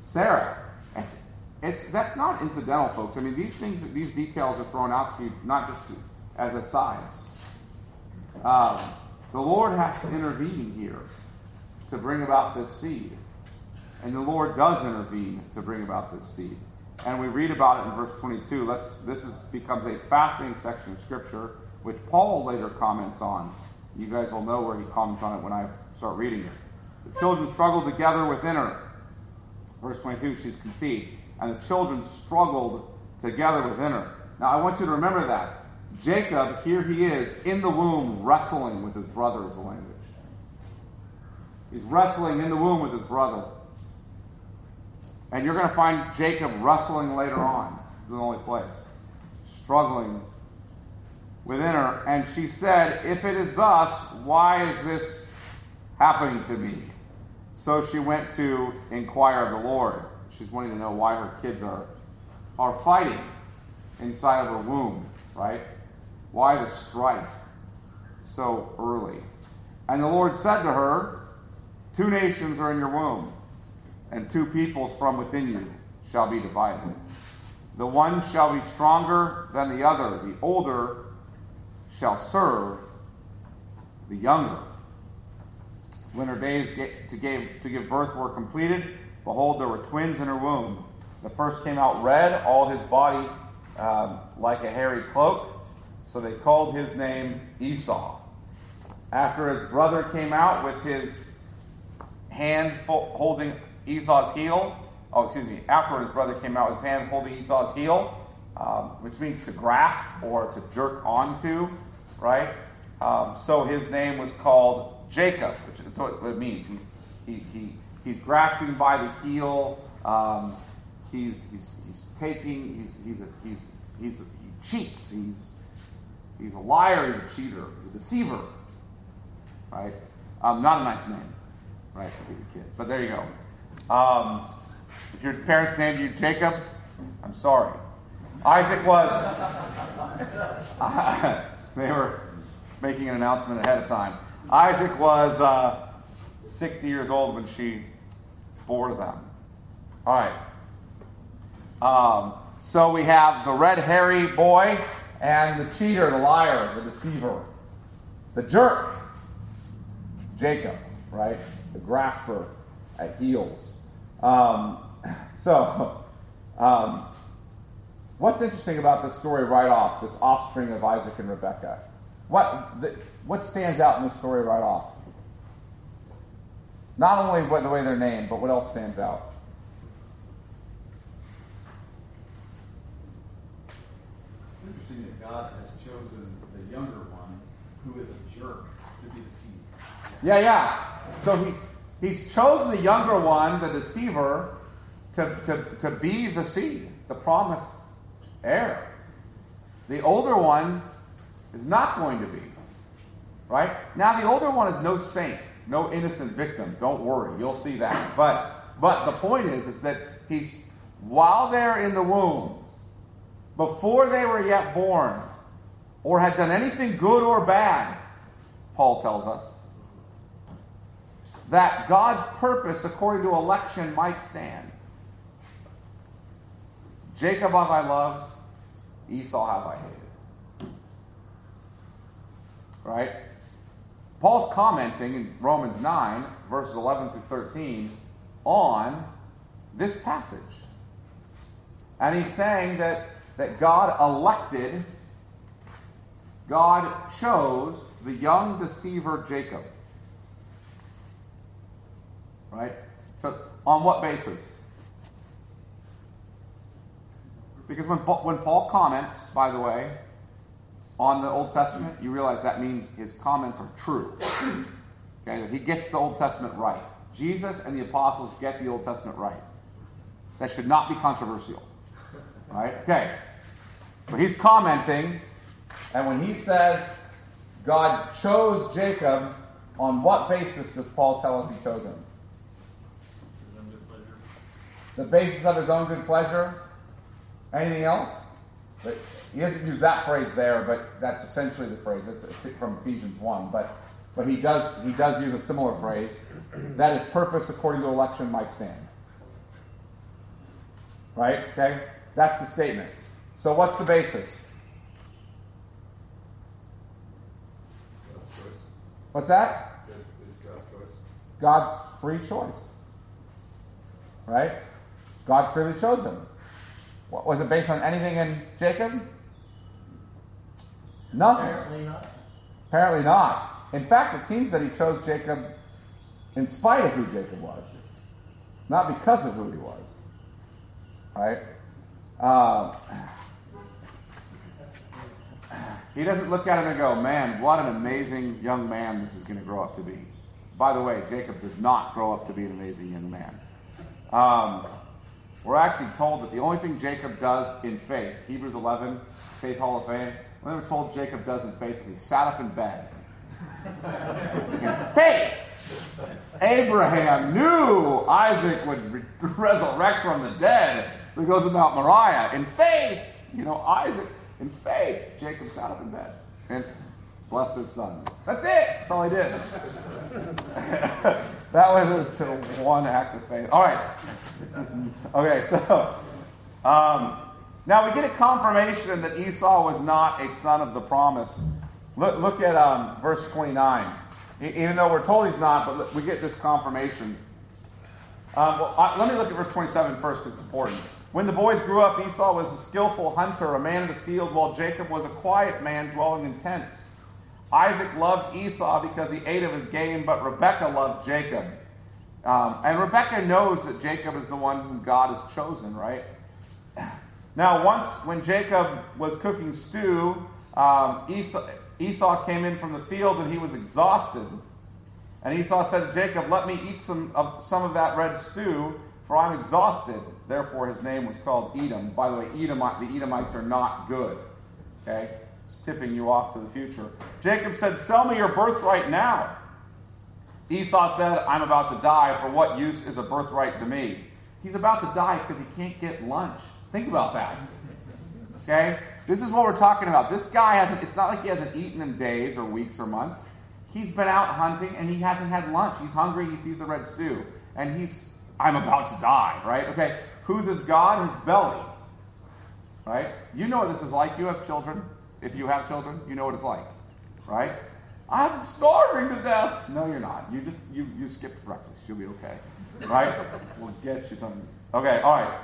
A: Sarah. That's not incidental, folks. I mean, these details are thrown out to you not just as asides. The Lord has to intervene here to bring about this seed. And the Lord does intervene to bring about this seed. And we read about it in verse 22. Becomes a fascinating section of Scripture, which Paul later comments on. You guys will know where he comments on it when I start reading it. The children struggled together within her. Verse 22, she's conceived. And the children struggled together within her. Now, I want you to remember that. Jacob, here he is, in the womb, wrestling with his brother is the language. He's wrestling in the womb with his brother. And you're going to find Jacob wrestling later on. This is the only place. Struggling within her. And she said, if it is thus, why is this happening to me? So she went to inquire of the Lord. She's wanting to know why her kids are fighting inside of her womb, right? Why the strife so early? And the Lord said to her, 2 nations are in your womb, and 2 peoples from within you shall be divided. The one shall be stronger than the other. The older shall serve the younger. When her days to give birth were completed, behold, there were twins in her womb. The first came out red, all his body like a hairy cloak. So they called his name Esau. After his brother came out with his hand holding Esau's heel, after his brother came out with his hand holding Esau's heel, which means to grasp or to jerk onto, right? So his name was called Jacob, which is what it means. He's grasping by the heel. He cheats. He's a liar. He's a cheater. He's a deceiver, right? Not a nice name, right? To be a kid, but there you go. If your parents named you Jacob, I'm sorry. Isaac was. They were making an announcement ahead of time. Isaac was 60 years old when she bore them. All right. So we have the red hairy boy and the cheater, the liar, the deceiver, the jerk, Jacob, right? The grasper at heels. What's interesting about this story right off, this offspring of Isaac and Rebekah? What stands out in this story right off? Not only the way they're named, but what else stands out?
G: It's interesting that God has chosen the younger one, who is a jerk, to be the seed.
A: Yeah. So he's chosen the younger one, the deceiver, to be the seed, the promised heir. The older one is not going to be. Right? Now, the older one is no saint, no innocent victim. Don't worry, you'll see that. But the point is that while they're in the womb, before they were yet born, or had done anything good or bad, Paul tells us, that God's purpose according to election might stand. Jacob have I loved, Esau have I hated. Right? Paul's commenting in Romans 9, verses 11 through 13, on this passage. And he's saying that God elected, God chose the young deceiver Jacob. Right? So, on what basis? Because when Paul comments, by the way, on the Old Testament, you realize that means his comments are true. Okay? That he gets the Old Testament right. Jesus and the apostles get the Old Testament right. That should not be controversial. Right? Okay. So he's commenting, and when he says God chose Jacob, on what basis does Paul tell us he chose him? The basis of his own good pleasure? Anything else? But he doesn't use that phrase there, but that's essentially the phrase. It's from Ephesians 1. But he does use a similar phrase. That his purpose according to election might stand. Right? Okay? That's the statement. So what's the basis?
H: God's choice.
A: What's that?
H: It's God's choice.
A: God's free choice. Right? God freely chose him. What, was it based on anything in Jacob? Nothing.
D: Apparently not.
A: Apparently not. In fact, it seems that he chose Jacob in spite of who Jacob was. Not because of who he was. Right? He doesn't look at him and go, man, what an amazing young man this is going to grow up to be. By the way, Jacob does not grow up to be an amazing young man. We're actually told that the only thing Jacob does in faith, Hebrews 11, Faith Hall of Fame, when we're told Jacob does in faith is he sat up in bed. In faith! Abraham knew Isaac would resurrect from the dead. So he goes to Mount Moriah. In faith, Isaac, in faith, Jacob sat up in bed and blessed his sons. That's it. That's all he did. That was his one act of faith. All right. Okay, so now we get a confirmation that Esau was not a son of the promise. Look at verse 29. Even though we're told he's not, but we get this confirmation. Let me look at verse 27 first because it's important. When the boys grew up, Esau was a skillful hunter, a man of the field, while Jacob was a quiet man dwelling in tents. Isaac loved Esau because he ate of his game, but Rebekah loved Jacob. And Rebekah knows that Jacob is the one whom God has chosen, right? Now, once when Jacob was cooking stew, Esau came in from the field and he was exhausted. And Esau said to Jacob, let me eat some of that red stew, for I'm exhausted. Therefore his name was called Edom. By the way, the Edomites are not good. Okay? It's tipping you off to the future. Jacob said, sell me your birthright now. Esau said, I'm about to die. For what use is a birthright to me? He's about to die because he can't get lunch. Think about that. Okay? This is what we're talking about. This guy it's not like he hasn't eaten in days or weeks or months. He's been out hunting and he hasn't had lunch. He's hungry. He sees the red stew. And I'm about to die, right? Okay. Who's his God? His belly. Right? You know what this is like. You have children. If you have children, you know what it's like. Right? I'm starving to death. No, you're not. You skipped breakfast. You'll be okay. Right? We'll get you something. Okay, all right.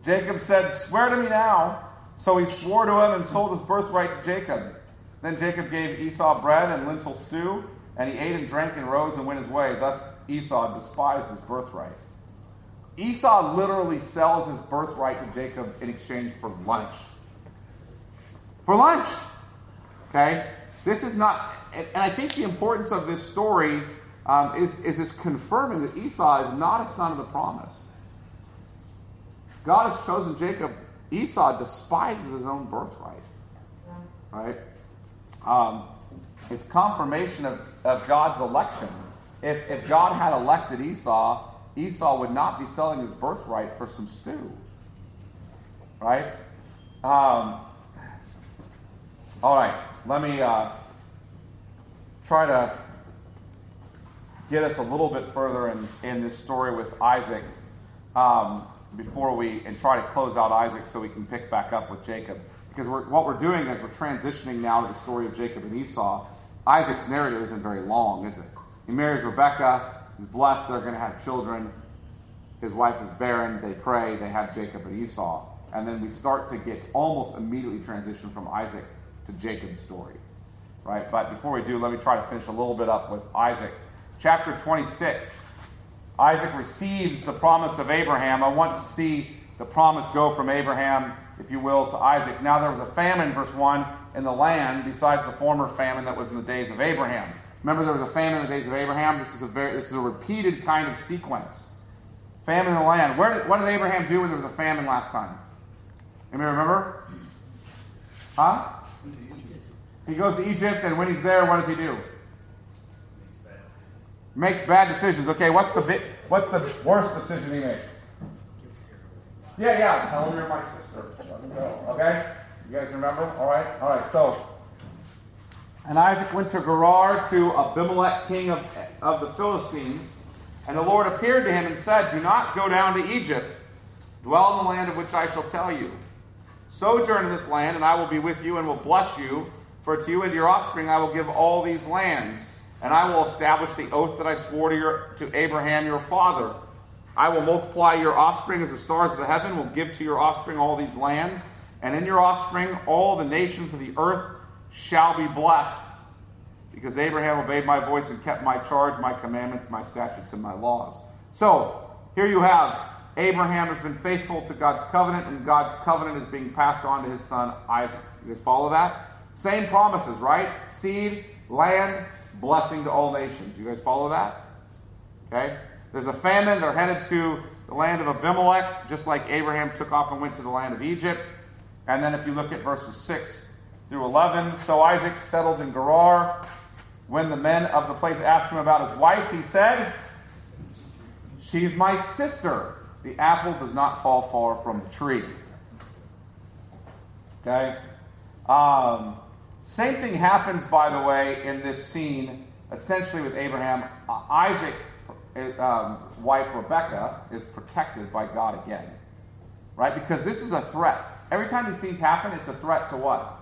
A: Jacob said, swear to me now. So he swore to him and sold his birthright to Jacob. Then Jacob gave Esau bread and lentil stew, and he ate and drank and rose and went his way. Thus Esau despised his birthright. Esau literally sells his birthright to Jacob in exchange for lunch. For lunch! Okay? This is not... And I think the importance of this story is it's confirming that Esau is not a son of the promise. God has chosen Jacob. Esau despises his own birthright. Right? It's confirmation of God's election. If God had elected Esau, Esau would not be selling his birthright for some stew. Right? All right. Let me try to get us a little bit further in this story with Isaac before we try to close out Isaac so we can pick back up with Jacob. Because what we're doing is we're transitioning now to the story of Jacob and Esau. Isaac's narrative isn't very long, is it? He marries Rebekah. He's blessed. They're going to have children. His wife is barren. They pray. They have Jacob and Esau. And then we start to get almost immediately transition from Isaac to Jacob's story. Right? But before we do, let me try to finish a little bit up with Isaac. Chapter 26. Isaac receives the promise of Abraham. I want to see the promise go from Abraham, if you will, to Isaac. Now there was a famine, verse 1, in the land besides the former famine that was in the days of Abraham. Remember, there was a famine in the days of Abraham. This is a repeated kind of sequence. Famine in the land. What did Abraham do when there was a famine last time? Anybody remember? Huh? He goes to Egypt, and when he's there, what does he do? Makes bad decisions. Okay, what's the worst decision he makes? Yeah. Tell him you're my sister. Let him go. Okay? You guys remember? All right. So, and Isaac went to Gerar to Abimelech, king of the Philistines, and the Lord appeared to him and said, "Do not go down to Egypt. Dwell in the land of which I shall tell you. Sojourn in this land, and I will be with you and will bless you. For to you and to your offspring I will give all these lands. And I will establish the oath that I swore to Abraham your father. I will multiply your offspring as the stars of the heaven, will give to your offspring all these lands. And in your offspring all the nations of the earth shall be blessed. Because Abraham obeyed my voice and kept my charge, my commandments, my statutes, and my laws." So, here you have Abraham has been faithful to God's covenant, and God's covenant is being passed on to his son Isaac. You guys follow that? Same promises, right? Seed, land, blessing to all nations. You guys follow that? Okay? There's a famine. They're headed to the land of Abimelech, just like Abraham took off and went to the land of Egypt. And then if you look at verses 6 through 11, so Isaac settled in Gerar. When the men of the place asked him about his wife, he said, "She's my sister. The apple does not fall far from the tree." Okay? Same thing happens, by the way, in this scene, essentially with Abraham. Isaac's wife, Rebekah, is protected by God again. Right? Because this is a threat. Every time these scenes happen, it's a threat to what?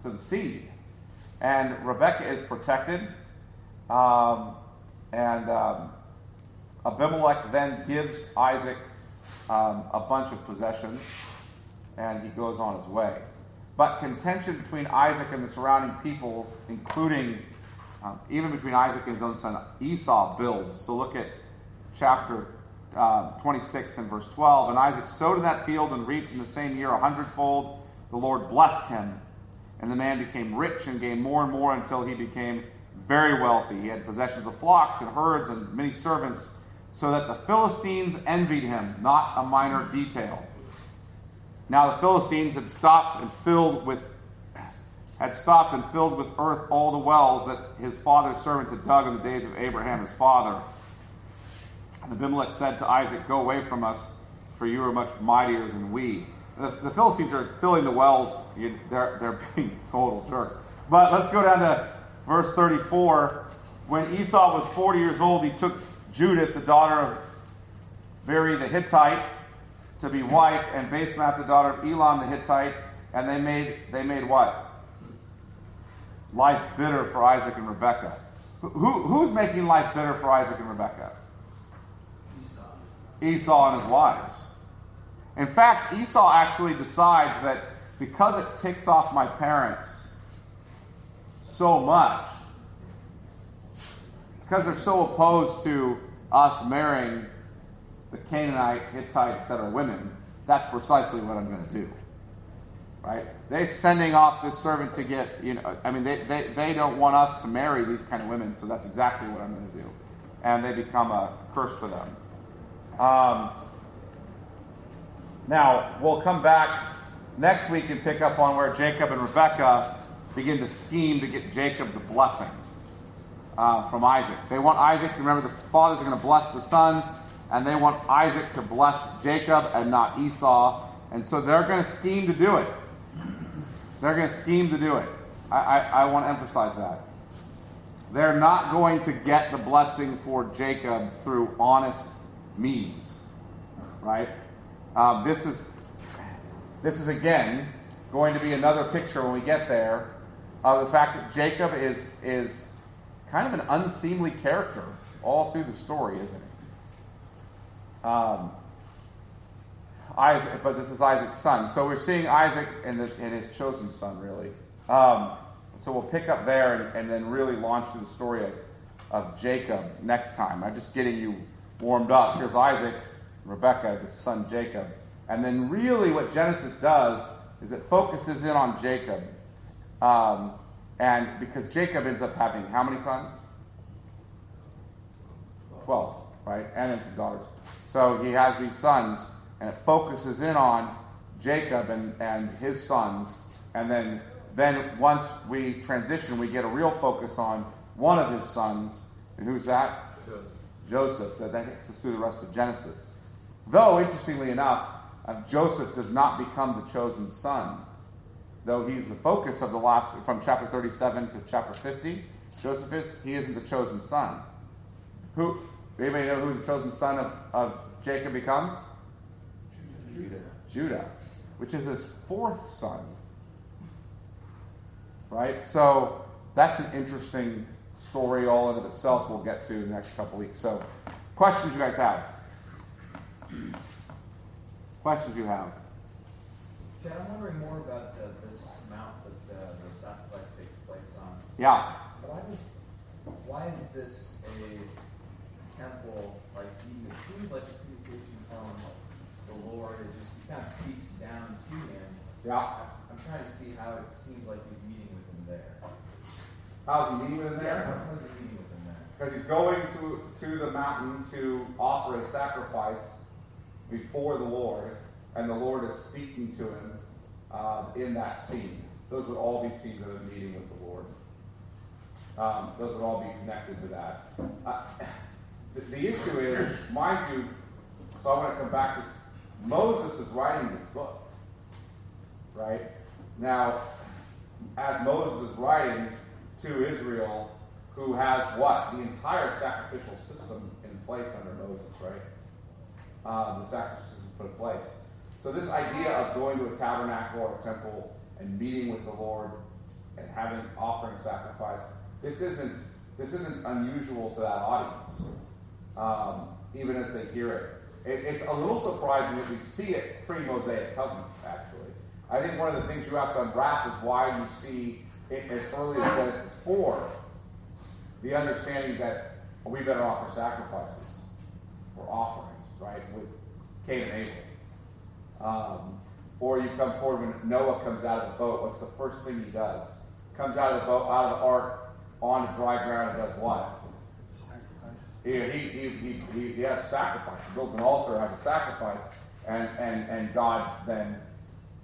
A: To the seed. And Rebekah is protected. Abimelech then gives Isaac a bunch of possessions, and he goes on his way. But contention between Isaac and the surrounding people, including even between Isaac and his own son Esau, builds. So look at chapter 26 and verse 12. "And Isaac sowed in that field and reaped in the same year 100-fold. The Lord blessed him, and the man became rich and gained more and more until he became very wealthy. He had possessions of flocks and herds and many servants, so that the Philistines envied him." Not a minor detail. Now the Philistines had stopped and filled with earth all the wells that his father's servants had dug in the days of Abraham his father. And Abimelech said to Isaac, "Go away from us, for you are much mightier than we." The Philistines are filling the wells. They're being total jerks. But let's go down to verse 34. "When Esau was 40 years old, he took Judith, the daughter of Beri the Hittite, to be wife, and Basemath, the daughter of Elon the Hittite, and they made what? Life bitter for Isaac and Rebekah. Who's making life bitter for Isaac and Rebekah? Esau and his wives. In fact, Esau actually decides that because it ticks off my parents so much, because they're so opposed to us marrying the Canaanite, Hittite, etc. women, that's precisely what I'm going to do. Right? They're sending off this servant to get, they don't want us to marry these kind of women, so that's exactly what I'm going to do. And they become a curse for them. Now, we'll come back next week and pick up on where Jacob and Rebekah begin to scheme to get Jacob the blessing from Isaac. They want Isaac, remember the fathers are going to bless the sons, and they want Isaac to bless Jacob and not Esau. And so they're going to scheme to do it. They're going to scheme to do it. I want to emphasize that. they're not going to get the blessing for Jacob through honest means, right? This is again going to be another picture when we get there of the fact that Jacob is kind of an unseemly character all through the story, isn't he? Isaac, but this is Isaac's son. So we're seeing Isaac and his chosen son, really. So we'll pick up there and then really launch through the story of Jacob next time. I'm just getting you warmed up. Here's Isaac, Rebekah, his son Jacob. And then really what Genesis does is it focuses in on Jacob. And because Jacob ends up having how many sons? 12, right? And then some daughters. So he has these sons, and it focuses in on Jacob and his sons. And then once we transition, we get a real focus on one of his sons. And who's that? Joseph. That takes us through the rest of Genesis. Though, interestingly enough, Joseph does not become the chosen son. Though he's the focus of the last, from chapter 37 to chapter 50, Joseph is, he isn't the chosen son. Anybody know who the chosen son of Jacob becomes? Judah, which is his fourth son. Right? So that's an interesting story all in of itself we'll get to in the next couple weeks. So, questions you guys have? Questions you have?
H: Chad, I'm wondering more about this mount that the sacrifice takes place on.
A: Yeah.
H: Why is this a temple? Like, it seems like the communication from the Lord is just, he kind of speaks down to him.
A: Yeah.
H: I'm trying to see how it seems like he's meeting with him there.
A: How's he meeting with him there?
H: Yeah, how is he meeting with him there?
A: Because he's going to the mountain to offer a sacrifice before the Lord, and the Lord is speaking to him in that scene. Those would all be scenes of him meeting with the Lord. Those would all be connected to that. The issue is, mind you, so I want to come back to this. Moses is writing this book, right? Now, as Moses is writing to Israel, who has what? The entire sacrificial system in place under Moses, right? The sacrificial system put in place. So this idea of going to a tabernacle or a temple and meeting with the Lord and offering sacrifice, this isn't unusual to that audience, even as they hear it. It's a little surprising that we see it pre-Mosaic covenant, actually. I think one of the things you have to unwrap is why you see it as early as Genesis 4, the understanding that we better offer sacrifices or offerings, right, with Cain and Abel. Or you come forward when Noah comes out of the boat. What's the first thing he does? Comes out of the boat, out of the ark, onto dry ground, and does what? He has sacrifice. He builds an altar, has a sacrifice, and God then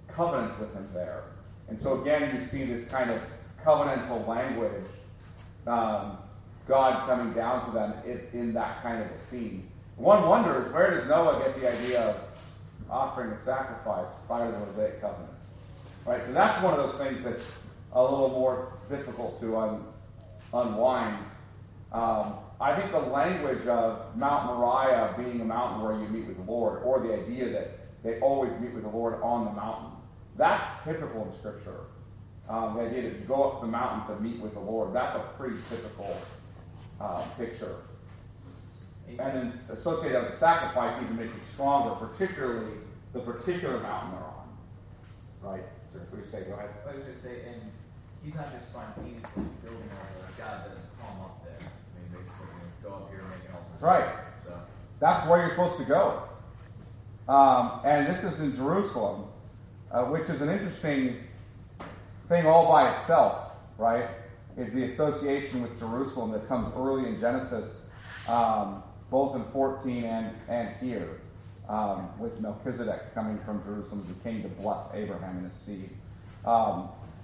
A: covenants with him there. And so again, you see this kind of covenantal language, God coming down to them in that kind of a scene. One wonders, where does Noah get the idea of offering a sacrifice prior to the Mosaic covenant? Right? So that's one of those things that's a little more difficult to unwind. I think the language of Mount Moriah being a mountain where you meet with the Lord, or the idea that they always meet with the Lord on the mountain, that's typical in Scripture. The idea that you go up to the mountain to meet with the Lord, that's a pretty typical picture. And then associated with the sacrifice even makes it stronger, particularly the particular mountain they're on. Right? So what do you say? Go ahead.
H: I was just say, and he's not just spontaneously building all the God does come up there. I mean, basically, go up here and make an altar.
A: Right.
H: So
A: that's where you're supposed to go. And this is in Jerusalem, which is an interesting thing all by itself, right? Is the association with Jerusalem that comes early in Genesis, both in 14 and here, with Melchizedek coming from Jerusalem as the king to bless Abraham and his seed.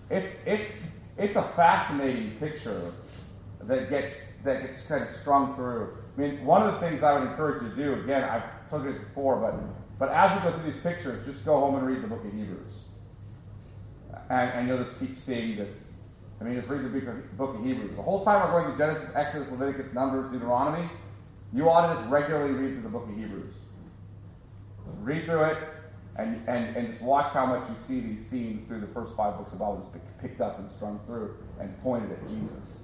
A: It's a fascinating picture that gets kind of strung through. I mean, one of the things I would encourage you to do, again, I've told you this before, but as we go through these pictures, just go home and read the book of Hebrews. And you'll just keep seeing this I mean, just read the book of Hebrews. The whole time we're going through Genesis, Exodus, Leviticus, Numbers, Deuteronomy, you ought to just regularly read through the book of Hebrews. Read through it and just watch how much you see these scenes through the first 5 books of the Bible just picked up and strung through and pointed at Jesus.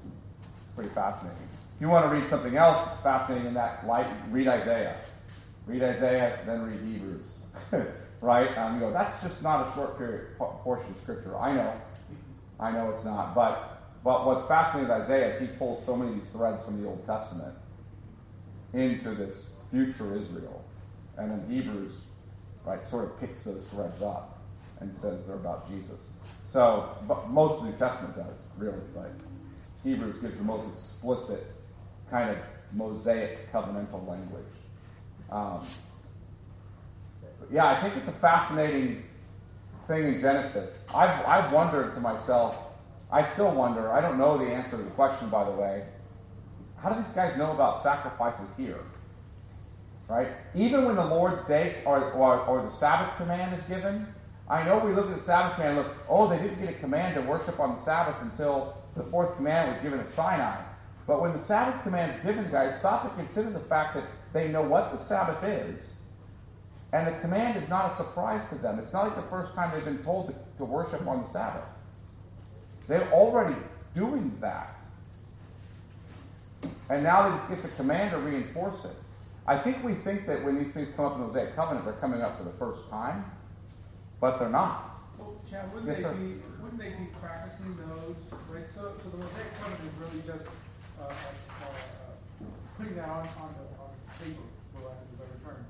A: Pretty fascinating. If you want to read something else that's fascinating in that light, read Isaiah. Read Isaiah, then read Hebrews. Right? You go, that's just not a short portion of Scripture. I know it's not. But what's fascinating with Isaiah is he pulls so many of these threads from the Old Testament into this future Israel. And then Hebrews, right, sort of picks those threads up and says they're about Jesus. So, but most of the New Testament does, really. But Hebrews gives the most explicit kind of Mosaic covenantal language. Yeah, I think it's a fascinating thing in Genesis. I've wondered to myself, I still wonder, I don't know the answer to the question, by the way, how do these guys know about sacrifices here? Right? Even when the Lord's Day or the Sabbath command is given, I know we look at the Sabbath command and look, they didn't get a command to worship on the Sabbath until the 4th command was given at Sinai. But when the Sabbath command is given, guys, stop and consider the fact that they know what the Sabbath is. And the command is not a surprise to them. It's not like the first time they've been told to worship on the Sabbath. They're already doing that. And now they just get the command to reinforce it. I think we think that when these things come up in the Mosaic Covenant, they're coming up for the first time. But they're not.
B: Well, Chad, wouldn't they be practicing those? Right? So the Mosaic Covenant is really just putting that on paper, for lack of a better term.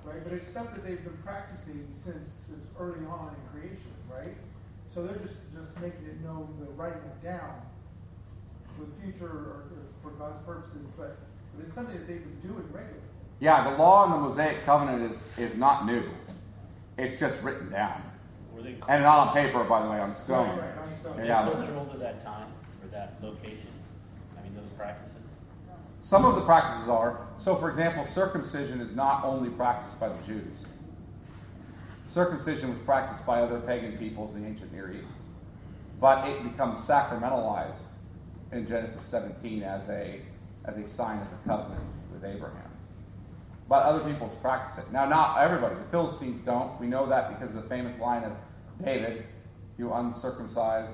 B: Right? But it's stuff that they've been practicing since early on in creation, right? So they're just making it known, they're writing it down for the future or for God's purposes, but it's something that they've been doing regularly.
A: Yeah, the law in the Mosaic Covenant is not new. It's just written down. And not on paper, by the way, on stone.
B: Right, on stone.
A: Yeah.
F: Cultural to that time, or that location? I mean, those practices?
A: Some of the practices are. So, for example, circumcision is not only practiced by the Jews. Circumcision was practiced by other pagan peoples in the ancient Near East. But it becomes sacramentalized in Genesis 17 as a sign of the covenant with Abraham. But other peoples practice it. Now, not everybody. The Philistines don't. We know that because of the famous line of David, you uncircumcised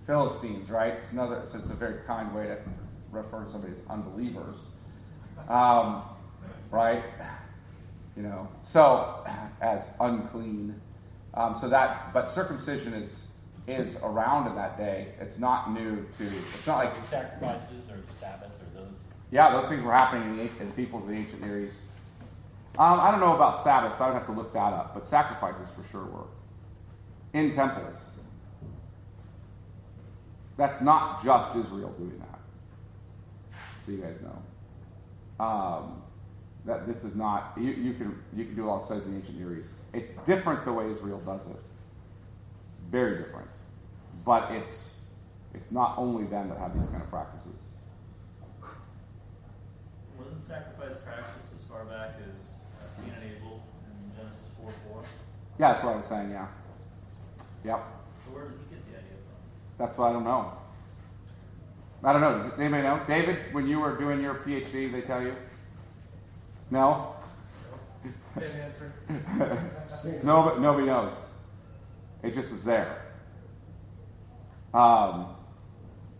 A: Philistines, right? It's just a very kind way to refer to somebody as unbelievers. Right? So, as unclean. But circumcision is around in that day. It's not new to, it's not like
F: sacrifices or Sabbath or those.
A: Yeah, those things were happening in the peoples of the ancient Near East. I don't know about Sabbaths, I would have to look that up, but sacrifices for sure were. In temples. That's not just Israel doing that. So you guys know. That this is not, you can do a lot of studies in the ancient Near East. It's different the way Israel does it. Very different. But it's not only them that have these kind of practices.
I: Wasn't sacrifice practiced as far back as Cain and Abel in Genesis 4:4?
A: Yeah, that's what I was saying, yeah. Yep.
I: So where did he get the idea from?
A: That's what I don't know. I don't know. Does anybody know? David, when you were doing your PhD, they tell you? No?
B: Same answer.
A: No, but nobody knows. It just is there.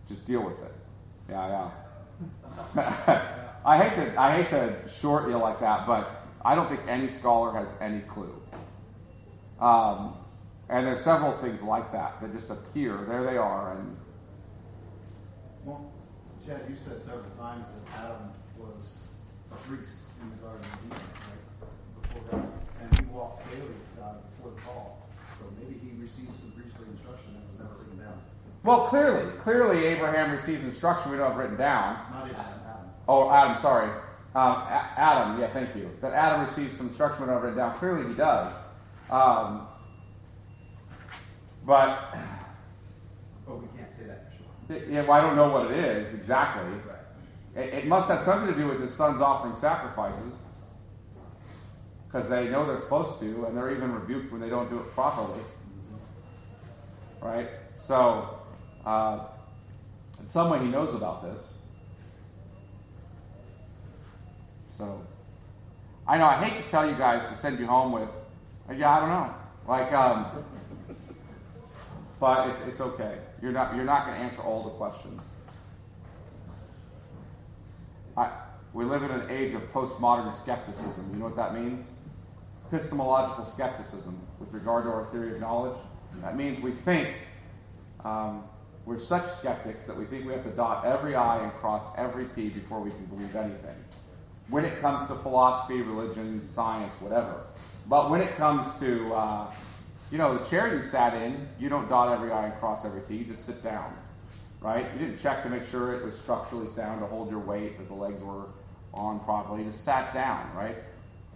A: Just deal with it. Yeah. I hate to short you like that, but I don't think any scholar has any clue. And there's several things like that just appear. There they are. And
G: Well, Chad, you said several times that Adam was a priest in the Garden of Eden, right? Before God. And he walked daily with God before the fall. So maybe he received some priestly instruction that was never written down.
A: well, clearly Abraham received instruction we don't have written down.
G: Not even Adam.
A: Oh, Adam, sorry. Adam, yeah, thank you. That Adam receives some instruction we don't have written down. Clearly he does. But
G: we can't say that for sure.
A: yeah, well, I don't know what it is exactly.
G: Right.
A: It must have something to do with his sons offering sacrifices, because they know they're supposed to, and they're even rebuked when they don't do it properly. Right? So, In some way, he knows about this. So, I know, I hate to tell you guys to send you home with, yeah, I don't know. But it's okay. You're not going to answer all the questions. We live in an age of postmodern skepticism. You know what that means? Epistemological skepticism with regard to our theory of knowledge. That means we think we're such skeptics that we think we have to dot every I and cross every T before we can believe anything. When it comes to philosophy, religion, science, whatever. But when it comes to, the chair you sat in, you don't dot every I and cross every T. You just sit down, right? You didn't check to make sure it was structurally sound to hold your weight, that the legs were on properly. You just sat down, right?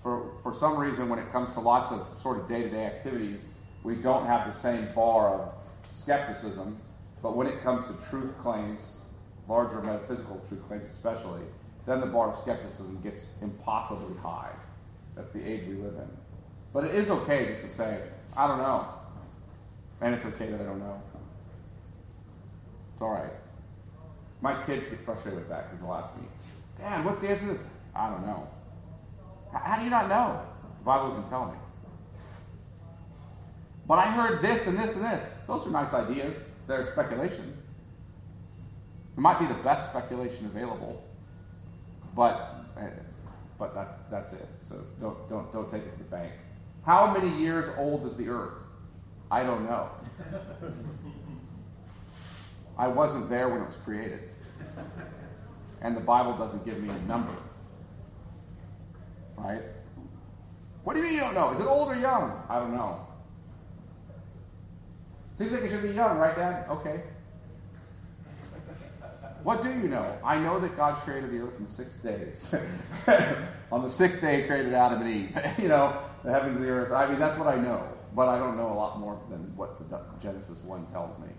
A: For some reason, when it comes to lots of sort of day-to-day activities, we don't have the same bar of skepticism. But when it comes to truth claims, larger metaphysical truth claims especially, then the bar of skepticism gets impossibly high. That's the age we live in. But it is okay just to say, I don't know. And it's okay that I don't know. It's all right. My kids get frustrated with that because they'll ask me, Dad, what's the answer to this? I don't know. How do you not know? The Bible doesn't tell me. But I heard this and this and this. Those are nice ideas. They're speculation. It might be the best speculation available. But that's it. So don't take it to the bank. How many years old is the earth? I don't know. I wasn't there when it was created. And the Bible doesn't give me a number. Right? What do you mean you don't know? Is it old or young? I don't know. Seems like it should be young, right, Dad? Okay. What do you know? I know that God created the earth in 6 days. On the 6th day, he created Adam and Eve. The heavens and the earth. I mean, that's what I know. But I don't know a lot more than what the Genesis 1 tells me.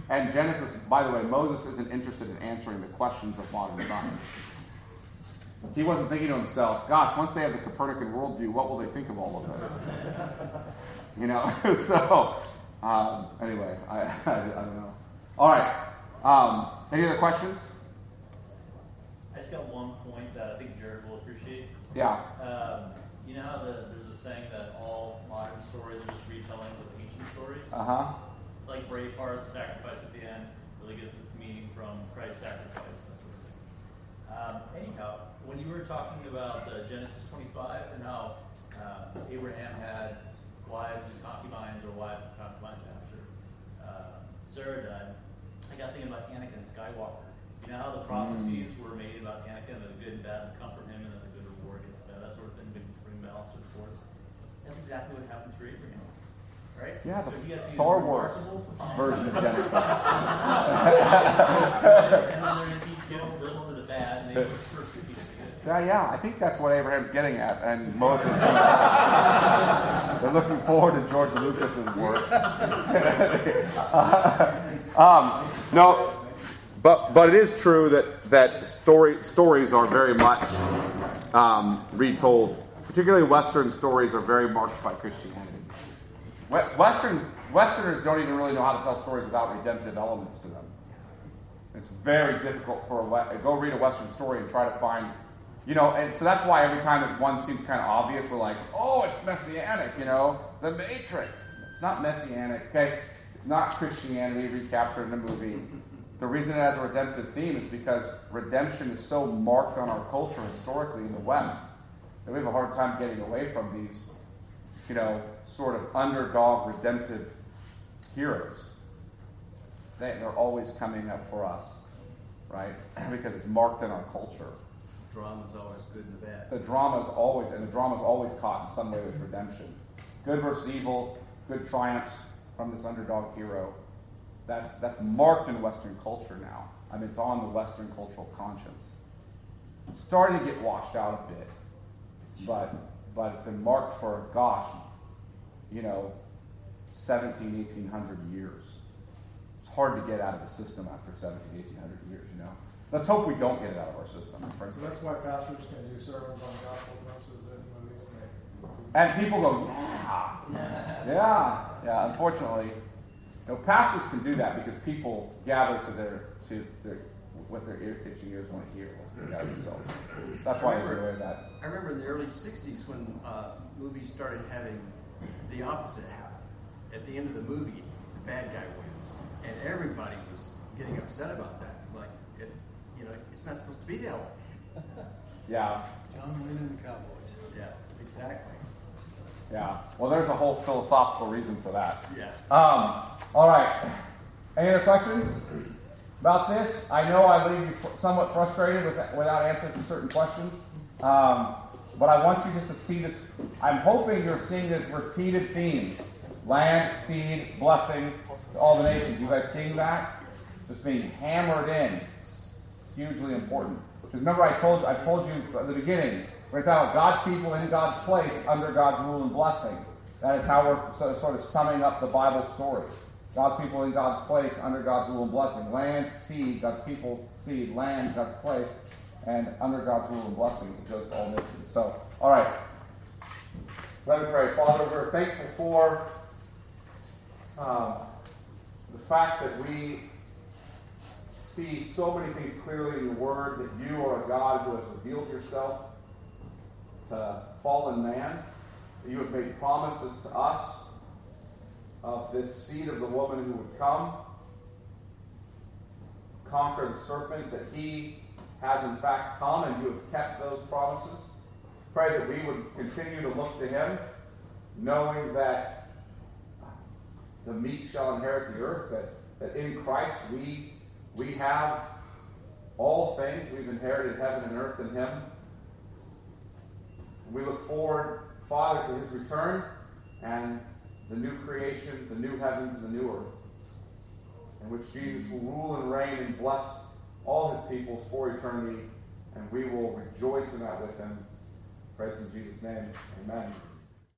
A: And Genesis, by the way, Moses isn't interested in answering the questions of modern science. He wasn't thinking to himself, gosh, once they have the Copernican worldview, what will they think of all of this? So, anyway, I don't know. All right. Any other questions?
I: I just got one point that I think Jared will appreciate.
A: Yeah.
I: You know how there's a saying that all modern stories are just retellings of ancient stories?
A: Uh-huh.
I: Like Braveheart, the sacrifice at the end, really gets its meaning from Christ's sacrifice, that sort of thing. Anyhow, when you were talking about Genesis 25 and how Abraham had wives and concubines, or wives and concubines after Sarah died, I got thinking about Anakin Skywalker. You know how the prophecies were made about Anakin, that the good and bad would comfort him, and that the good reward against bad, that sort of thing, bring balance to the force. That's exactly what happened to Abraham. Right?
A: Yeah,
I: so he gets
A: Star Wars version of Genesis.
I: And then he gives a little to the bad, and they pursue the good.
A: Yeah, I think that's what Abraham's getting at, and Moses. They're looking forward to George Lucas's work. No, but it is true that stories are very much retold. Particularly Western stories are very marked by Christianity. Westerners don't even really know how to tell stories without redemptive elements to them. It's very difficult go read a Western story and try to find, and so that's why every time that one seems kind of obvious, we're like, oh, it's messianic, the Matrix. It's not messianic, okay? It's not Christianity recaptured in a movie. The reason it has a redemptive theme is because redemption is so marked on our culture historically in the West that we have a hard time getting away from these, sort of underdog redemptive heroes. They're always coming up for us, right? Because it's marked in our culture.
C: Drama's always good and the bad.
A: The drama's always caught in some way with redemption. Good versus evil, good triumphs from this underdog hero. That's marked in Western culture now. I mean, it's on the Western cultural conscience. It's starting to get washed out a bit, but it's been marked for, 17, 1800 years. It's hard to get out of the system after 17, 1800 years, Let's hope we don't get it out of our system.
B: So that's why pastors can do sermons on gospel glimpses in movies.
A: And people go, yeah. Unfortunately, pastors can do that because people gather to their what their itching ears want to hear. Let's get that themselves. That's why I related that.
J: I remember in the early 60s when movies started having the opposite happen. At the end of the movie, the bad guy wins. And everybody was getting upset about that. It's like, it's not supposed to be that way.
A: Yeah.
G: John Wayne and the Cowboys.
J: Yeah, exactly.
A: Yeah. Well, there's a whole philosophical reason for that.
J: Yeah.
A: All right. Any other questions about this? I know I leave you somewhat frustrated without answers to certain questions. But I want you just to see this. I'm hoping you're seeing this repeated themes. Land, seed, blessing to all the nations. You guys seeing that? Just being hammered in. It's hugely important. Because remember I told you at the beginning, we're talking about God's people in God's place under God's rule and blessing. That is how we're sort of summing up the Bible story. God's people in God's place under God's rule and blessing. Land, seed, God's people, seed, land, God's place, and under God's rule and blessing. It goes to all nations. So, all right. Let me pray. Father, we're thankful for the fact that we see so many things clearly in your word, that you are a God who has revealed yourself to fallen man, that you have made promises to us of this seed of the woman who would come, conquer the serpent, that he has in fact come, and you have kept those promises. Pray that we would continue to look to him, knowing that the meek shall inherit the earth, that in Christ we have all things. We've inherited heaven and earth in him. We look forward, Father, to his return and the new creation, the new heavens, and the new earth, in which Jesus will rule and reign and bless all his peoples for eternity, and we will rejoice in that with him. Praise in Jesus' name. Amen.